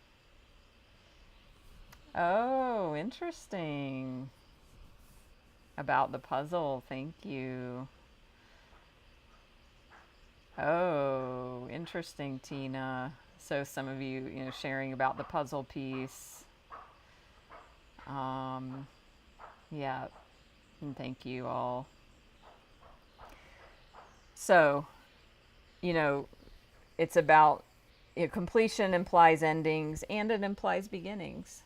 Oh, interesting. About the puzzle. Thank you. Oh, interesting, Tina. So some of you, sharing about the puzzle piece. Yeah, and thank you all. So, it's about, completion implies endings and it implies beginnings,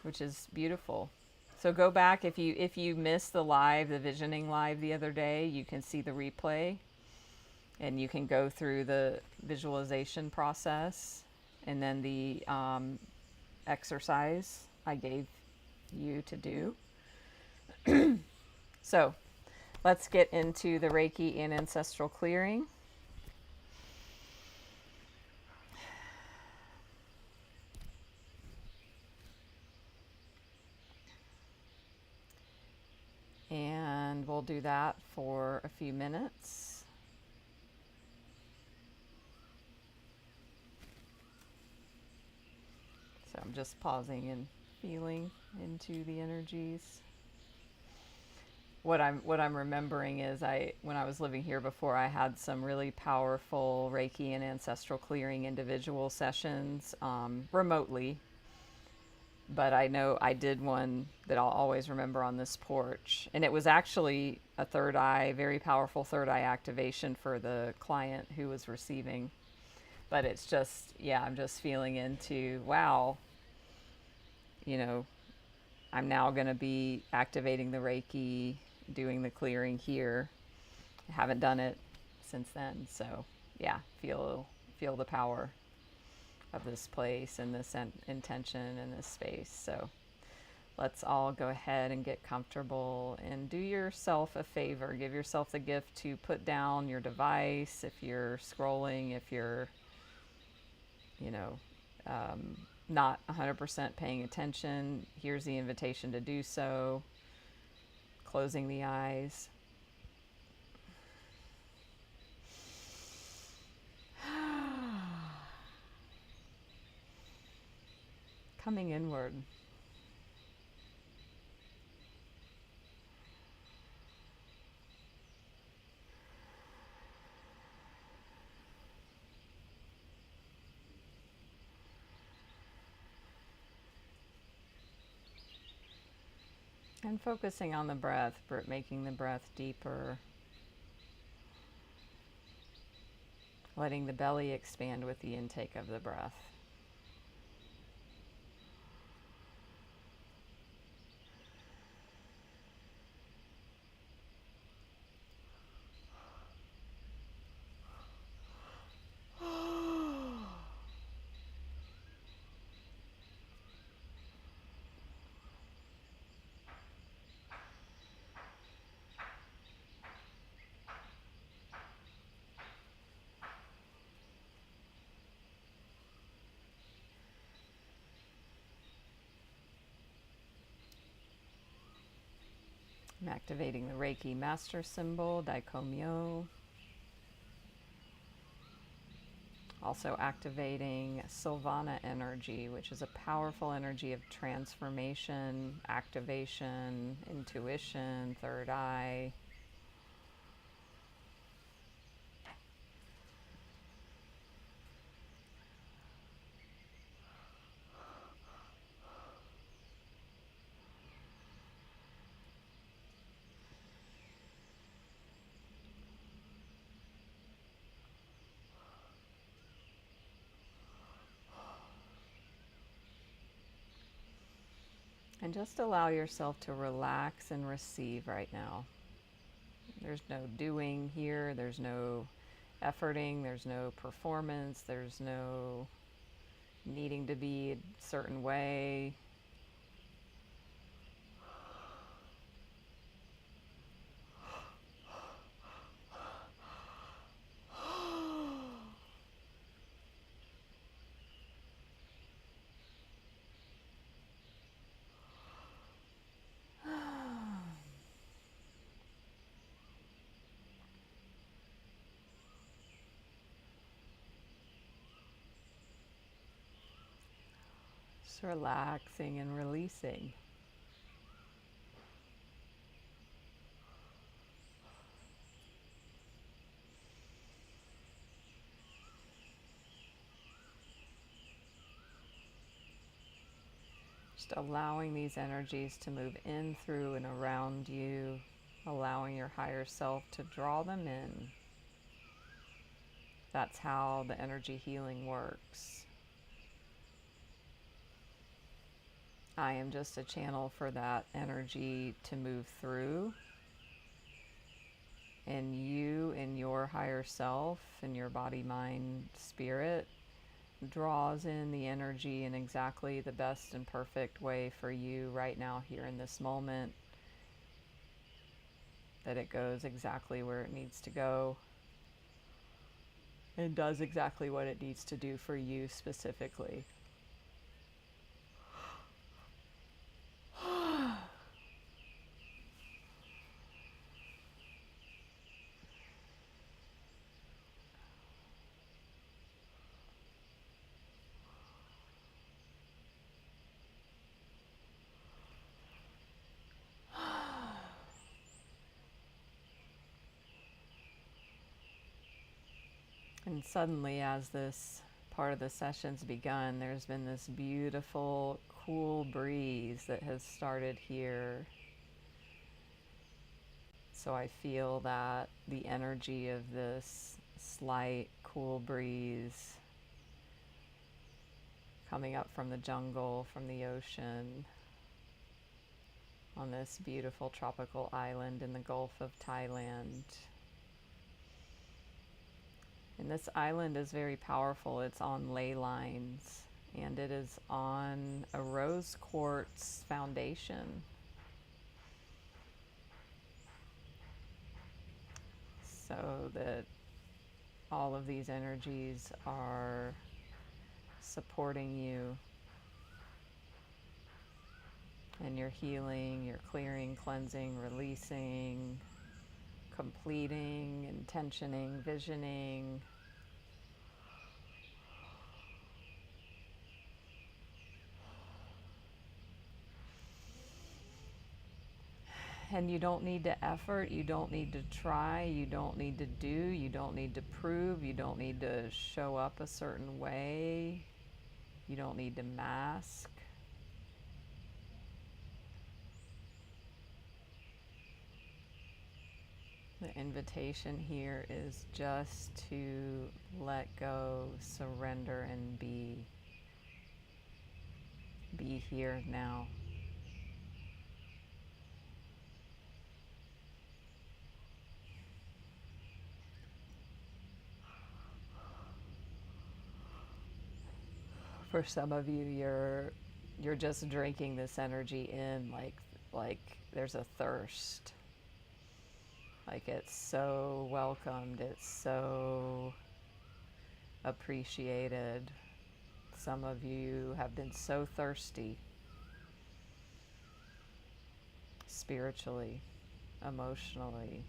which is beautiful. So go back, if you missed the visioning live the other day, you can see the replay and you can go through the visualization process and then the exercise I gave you to do. So let's get into the Reiki and Ancestral Clearing. And we'll do that for a few minutes. So I'm just pausing and feeling into the energies. What I'm remembering is when I was living here before, I had some really powerful Reiki and Ancestral Clearing individual sessions remotely. But I know I did one that I'll always remember on this porch. And it was actually a third eye, very powerful third eye activation for the client who was receiving. But it's just, I'm just feeling into, wow, I'm now going to be activating the Reiki, doing the clearing here. I haven't done it since then. So, feel the power of this place and this intention and this space. So let's all go ahead and get comfortable and do yourself a favor. Give yourself the gift to put down your device if you're scrolling, if you're, not 100% paying attention. Here's the invitation to do so. Closing the eyes. Coming inward. And focusing on the breath, making the breath deeper. Letting the belly expand with the intake of the breath. I'm activating the Reiki Master symbol, Daikomyo. Also activating Sylvana energy, which is a powerful energy of transformation, activation, intuition, third eye. And just allow yourself to relax and receive right now. There's no doing here, there's no efforting, there's no performance, there's no needing to be a certain way. Just relaxing and releasing. Just allowing these energies to move in, through, and around you, allowing your higher self to draw them in. That's how the energy healing works. I am just a channel for that energy to move through. And you and your higher self and your body, mind, spirit draws in the energy in exactly the best and perfect way for you right now, here in this moment, that it goes exactly where it needs to go and does exactly what it needs to do for you specifically. And suddenly, as this part of the session's begun, there's been this beautiful, cool breeze that has started here. So I feel that the energy of this slight, cool breeze coming up from the jungle, from the ocean, on this beautiful tropical island in the Gulf of Thailand. And this island is very powerful. It's on ley lines, and it is on a rose quartz foundation. So that all of these energies are supporting you And you're healing, you're clearing, cleansing, releasing, completing, intentioning, visioning. And you don't need to effort, you don't need to try, you don't need to do, you don't need to prove, you don't need to show up a certain way, you don't need to mask. The invitation here is just to let go, surrender, and be. Be here now. For some of you, you're just drinking this energy in like there's a thirst. Like it's so welcomed, it's so appreciated. Some of you have been so thirsty spiritually, emotionally.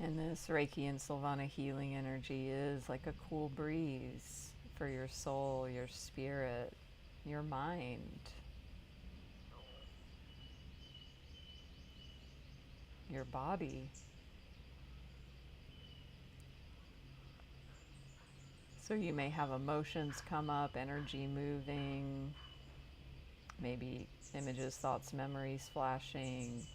And this Reiki and Sylvana healing energy is like a cool breeze for your soul, your spirit, your mind, your body. So you may have emotions come up, energy moving, maybe images, thoughts, memories flashing.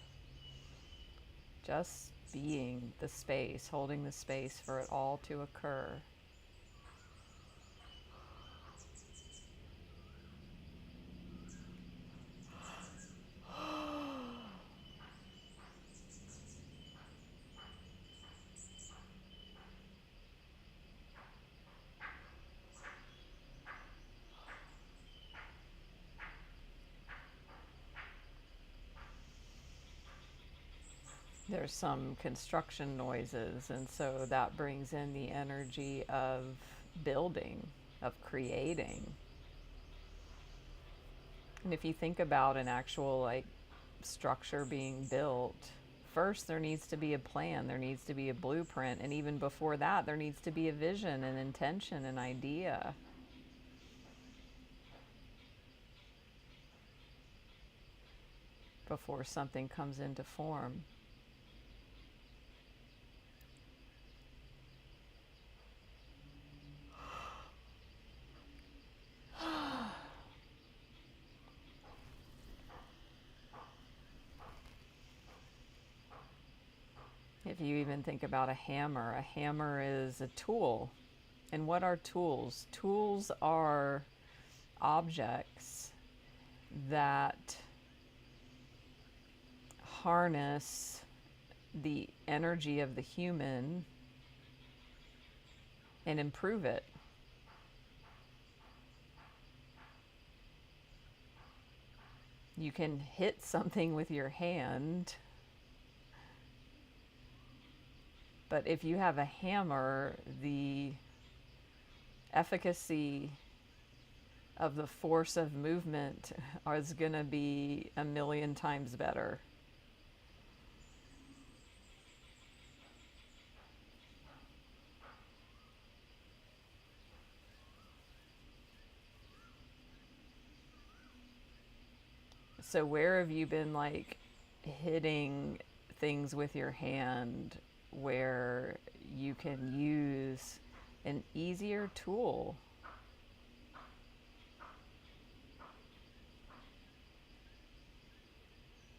Just being the space, holding the space for it all to occur. There's some construction noises, and so that brings in the energy of building, of creating. And if you think about an actual like structure being built, first there needs to be a plan, there needs to be a blueprint, and even before that there needs to be a vision, an intention, an idea. Before something comes into form. If you even think about a hammer is a tool. And what are tools? Tools are objects that harness the energy of the human and improve it. You can hit something with your hand, but if you have a hammer, the efficacy of the force of movement is going to be a million times better. So where have you been like hitting things with your hand where you can use an easier tool?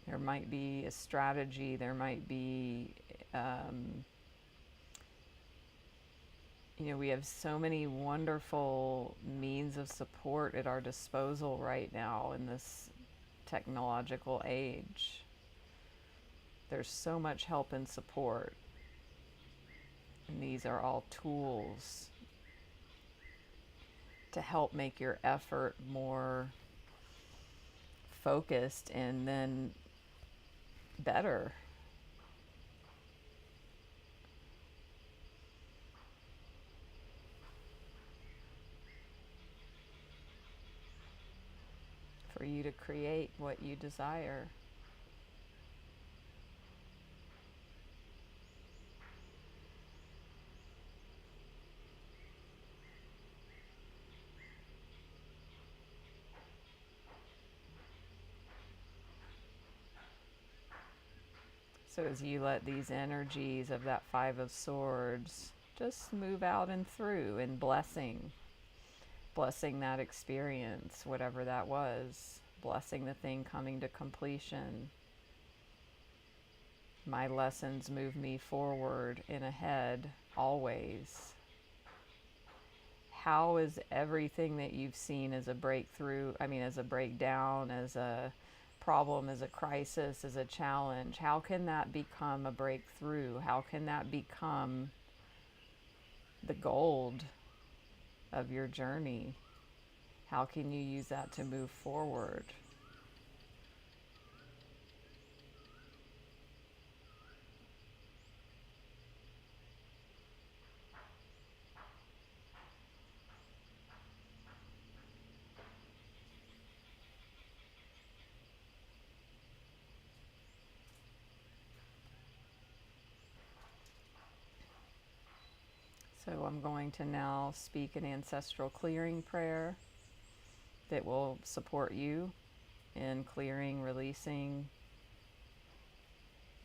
There might be a strategy, there might be, we have so many wonderful means of support at our disposal right now in this technological age. There's so much help and support. And these are all tools to to help make your effort more focused and then better. For you to create what you desire. So as you let these energies of that Five of Swords just move out and through in blessing, blessing that experience, whatever that was, blessing the thing coming to completion. My lessons move me forward and ahead always. How is everything that you've seen as a breakthrough, as a breakdown, as a problem, as a crisis, as a challenge, how can that become a breakthrough? How can that become the gold of your journey? How can you use that to move forward? So I'm going to now speak an ancestral clearing prayer that will support you in clearing, releasing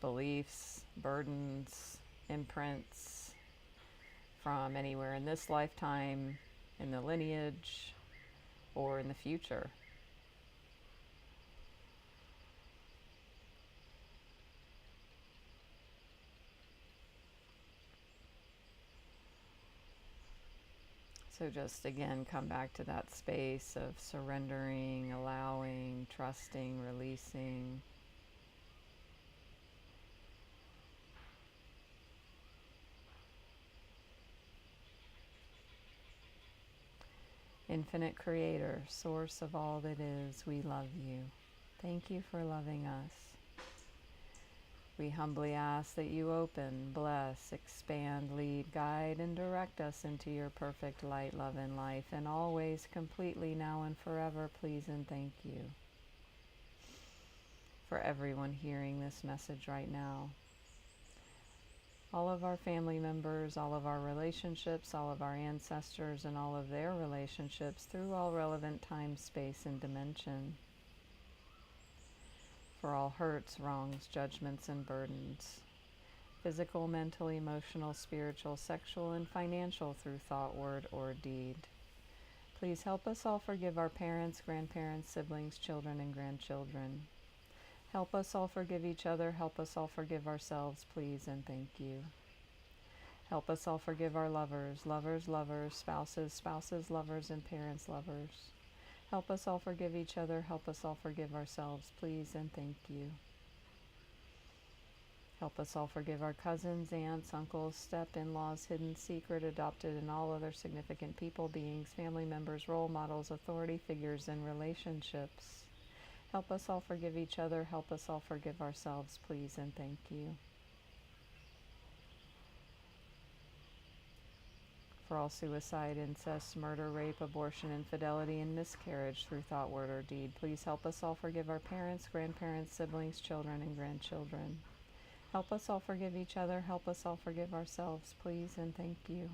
beliefs, burdens, imprints from anywhere in this lifetime, in the lineage, or in the future. So just again, come back to that space of surrendering, allowing, trusting, releasing. Infinite Creator, source of all that is, we love you. Thank you for loving us. We humbly ask that you open, bless, expand, lead, guide, and direct us into your perfect light, love, and life, and always, completely, now and forever, please and thank you. For everyone hearing this message right now, all of our family members, all of our relationships, all of our ancestors, and all of their relationships through all relevant time, space, and dimension. For all hurts, wrongs, judgments, and burdens, physical, mental, emotional, spiritual, sexual, and financial through thought, word, or deed. Please help us all forgive our parents, grandparents, siblings, children, and grandchildren. Help us all forgive each other. Help us all forgive ourselves, please, and thank you. Help us all forgive our lovers, spouses, lovers, and parents, lovers. Help us all forgive each other. Help us all forgive ourselves, please, and thank you. Help us all forgive our cousins, aunts, uncles, step-in-laws, hidden, secret, adopted, and all other significant people, beings, family members, role models, authority figures, and relationships. Help us all forgive each other. Help us all forgive ourselves, please, and thank you. For all suicide, incest, murder, rape, abortion, infidelity, and miscarriage through thought, word, or deed, please help us all forgive our parents, grandparents, siblings, children, and grandchildren. Help us all forgive each other. Help us all forgive ourselves, please, and thank you.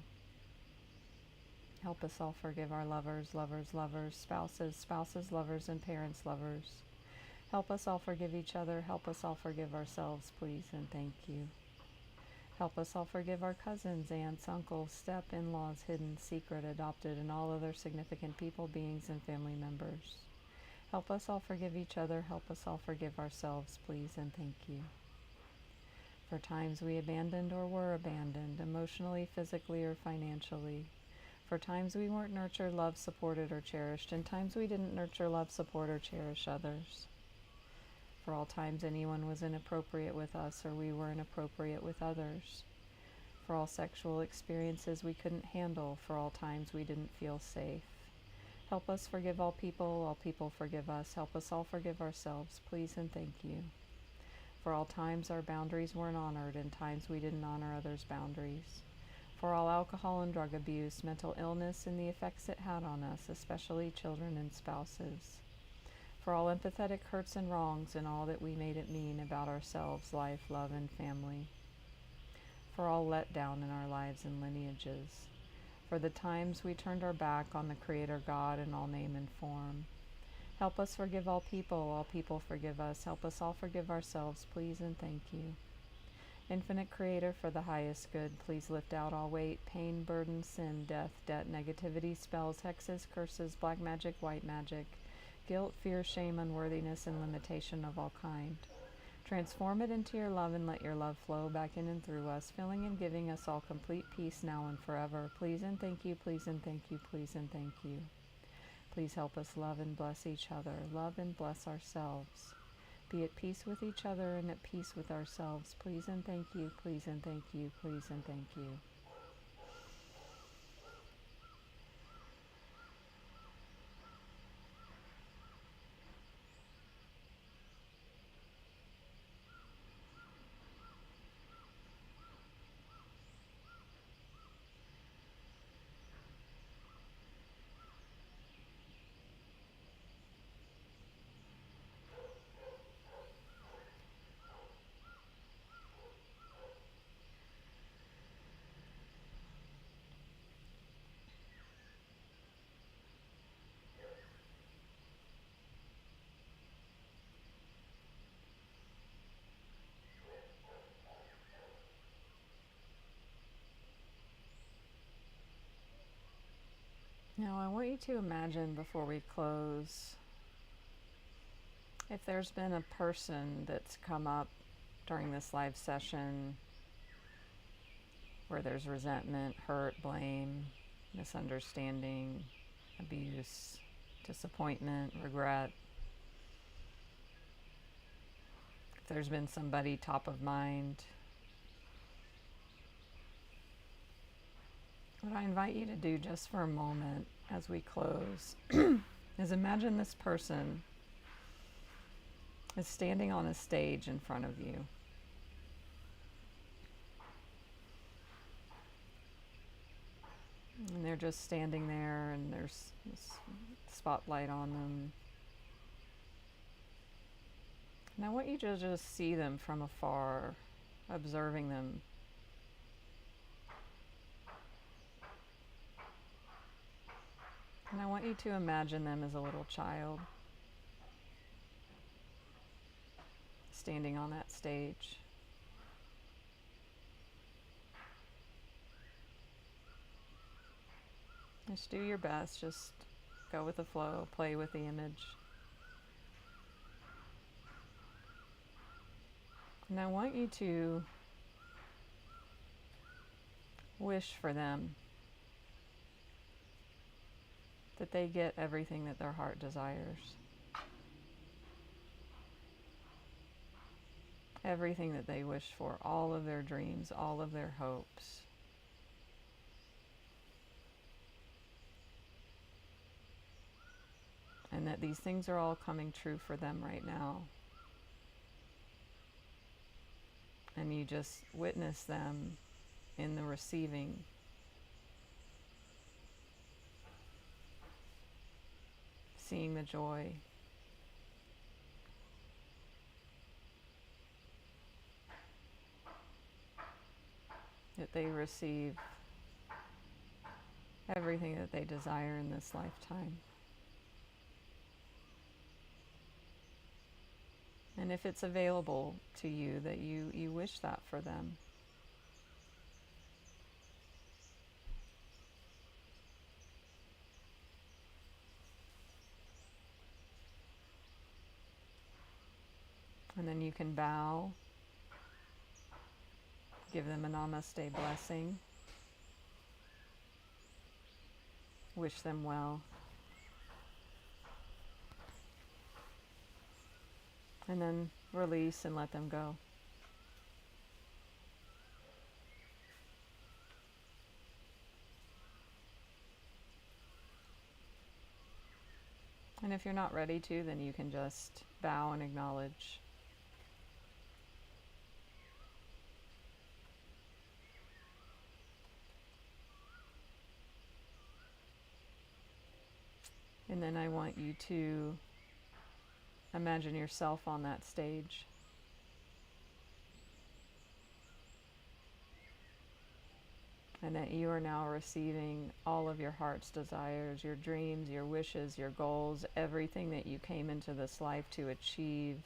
Help us all forgive our lovers, spouses, lovers, and parents, lovers. Help us all forgive each other. Help us all forgive ourselves, please, and thank you. Help us all forgive our cousins, aunts, uncles, step-in-laws, hidden, secret, adopted, and all other significant people, beings, and family members. Help us all forgive each other. Help us all forgive ourselves, please, and thank you. For times we abandoned or were abandoned, emotionally, physically, or financially. For times we weren't nurtured, loved, supported, or cherished, and times we didn't nurture, love, support, or cherish others. For all times anyone was inappropriate with us or we were inappropriate with others. For all sexual experiences we couldn't handle. For all times we didn't feel safe. Help us forgive all people forgive us. Help us all forgive ourselves, please and thank you. For all times our boundaries weren't honored and times we didn't honor others' boundaries. For all alcohol and drug abuse, mental illness, and the effects it had on us, especially children and spouses. For all empathetic hurts and wrongs and all that we made it mean about ourselves, life, love, and family. For all letdown in our lives and lineages. For the times we turned our back on the Creator God in all name and form. Help us forgive all people forgive us. Help us all forgive ourselves, please and thank you. Infinite Creator, for the highest good, please lift out all weight, pain, burden, sin, death, debt, negativity, spells, hexes, curses, black magic, white magic, guilt, fear, shame, unworthiness, and limitation of all kind. Transform it into your love and let your love flow back in and through us, filling and giving us all complete peace now and forever. Please and thank you, please and thank you, please and thank you. Please help us love and bless each other, love and bless ourselves. Be at peace with each other and at peace with ourselves. Please and thank you, please and thank you, please and thank you. Now I want you to imagine before we close, if there's been a person that's come up during this live session where there's resentment, hurt, blame, misunderstanding, abuse, disappointment, regret. If there's been somebody top of mind, what I invite you to do just for a moment as we close is imagine this person is standing on a stage in front of you. And they're just standing there and there's this spotlight on them. And I want you to just see them from afar, observing them. And I want you to imagine them as a little child standing on that stage. Just do your best, just go with the flow, play with the image. And I want you to wish for them that they get everything that their heart desires. Everything that they wish for, all of their dreams, all of their hopes. And that these things are all coming true for them right now. And you just witness them in the receiving. Seeing the joy. That they receive everything that they desire in this lifetime. And if it's available to you, that you wish that for them. And then you can bow, give them a namaste blessing, wish them well. And then release and let them go. And if you're not ready to, then you can just bow and acknowledge. And then I want you to imagine yourself on that stage. And that you are now receiving all of your heart's desires, your dreams, your wishes, your goals, everything that you came into this life to achieve,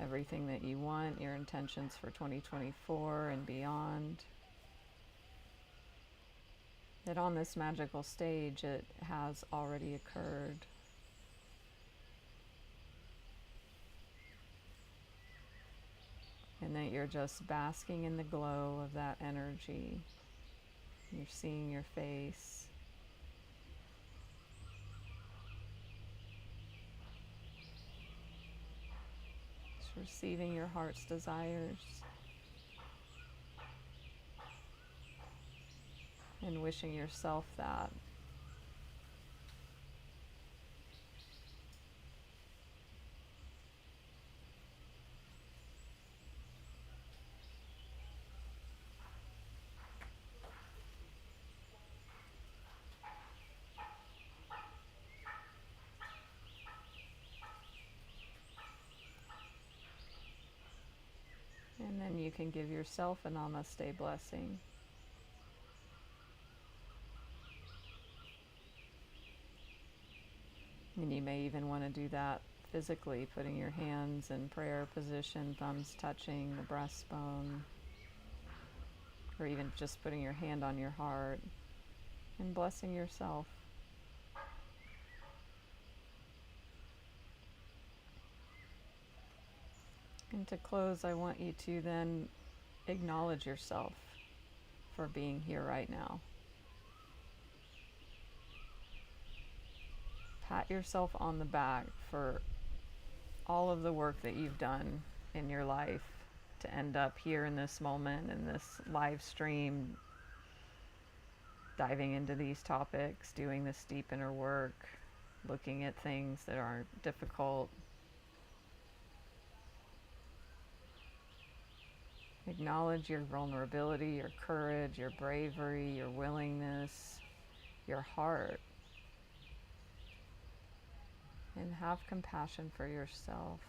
everything that you want, your intentions for 2024 and beyond. That on this magical stage, it has already occurred. And that you're just basking in the glow of that energy. You're seeing your face. Just receiving your heart's desires. And wishing yourself that. And then you can give yourself a namaste blessing. And you may even want to do that physically, putting your hands in prayer position, thumbs touching the breastbone, or even just putting your hand on your heart and blessing yourself. And to close, I want you to then acknowledge yourself for being here right now. Pat yourself on the back for all of the work that you've done in your life to end up here in this moment, in this live stream, diving into these topics, doing this deep inner work, looking at things that are difficult. Acknowledge your vulnerability, your courage, your bravery, your willingness, your heart. And have compassion for yourself.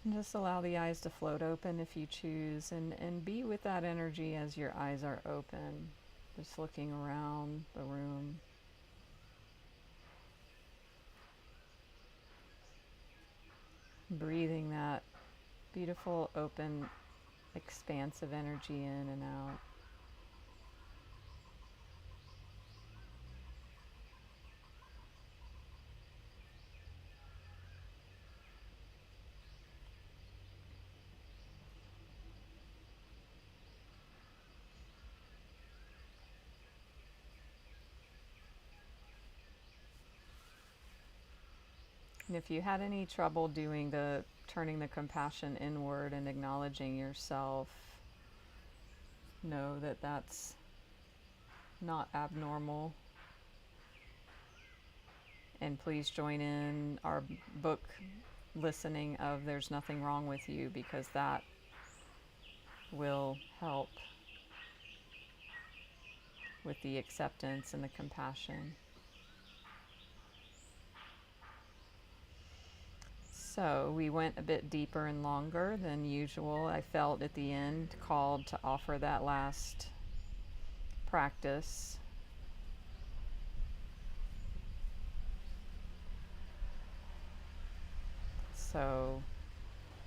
And just allow the eyes to float open if you choose, and be with that energy as your eyes are open. Just looking around the room. Breathing that beautiful, open, expansive energy in and out. And if you had any trouble doing the turning the compassion inward and acknowledging yourself, know that that's not abnormal. And please join in our book listening of There's Nothing Wrong with You, because that will help with the acceptance and the compassion. So we went a bit deeper and longer than usual. I felt at the end called to offer that last practice. So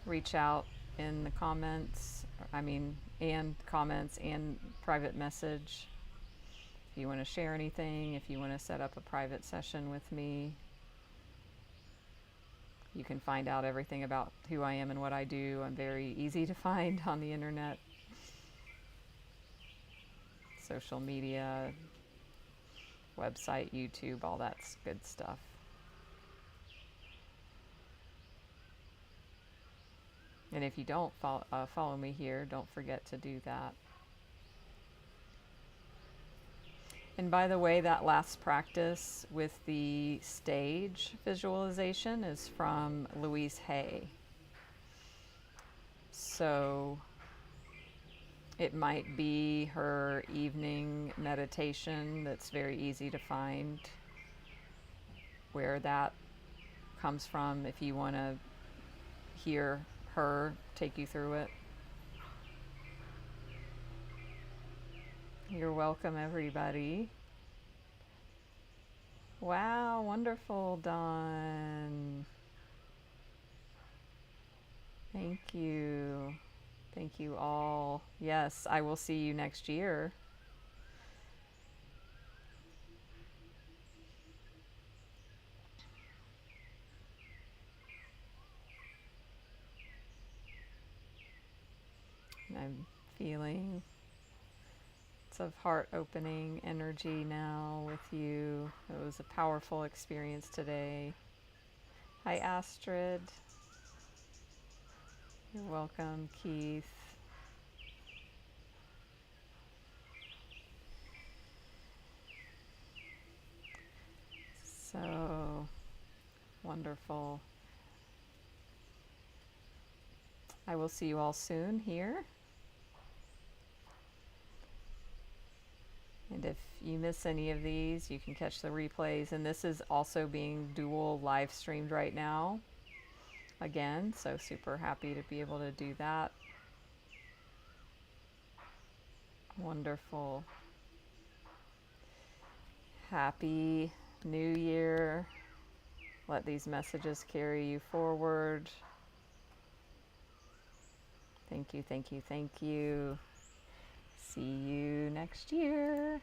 reach out in the comments, and comments and private message. If you want to share anything, if you want to set up a private session with me. You can find out everything about who I am and what I do. I'm very easy to find on the internet, social media, website, YouTube, all that's good stuff. And if you don't follow me here, don't forget to do that. And by the way, that last practice with the stage visualization is from Louise Hay. So it might be her evening meditation that's very easy to find where that comes from if you want to hear her take you through it. You're welcome, everybody. Wow, wonderful, Dawn. Thank you. Thank you all. Yes, I will see you next year. I'm feeling lots of heart opening energy now with you. It was a powerful experience today. Hi, Astrid. You're welcome, Keith. So wonderful. I will see you all soon here. And if you miss any of these, you can catch the replays. And this is also being dual live streamed right now. Again, so super happy to be able to do that. Wonderful. Happy New Year. Let these messages carry you forward. Thank you, thank you, thank you. See you next year.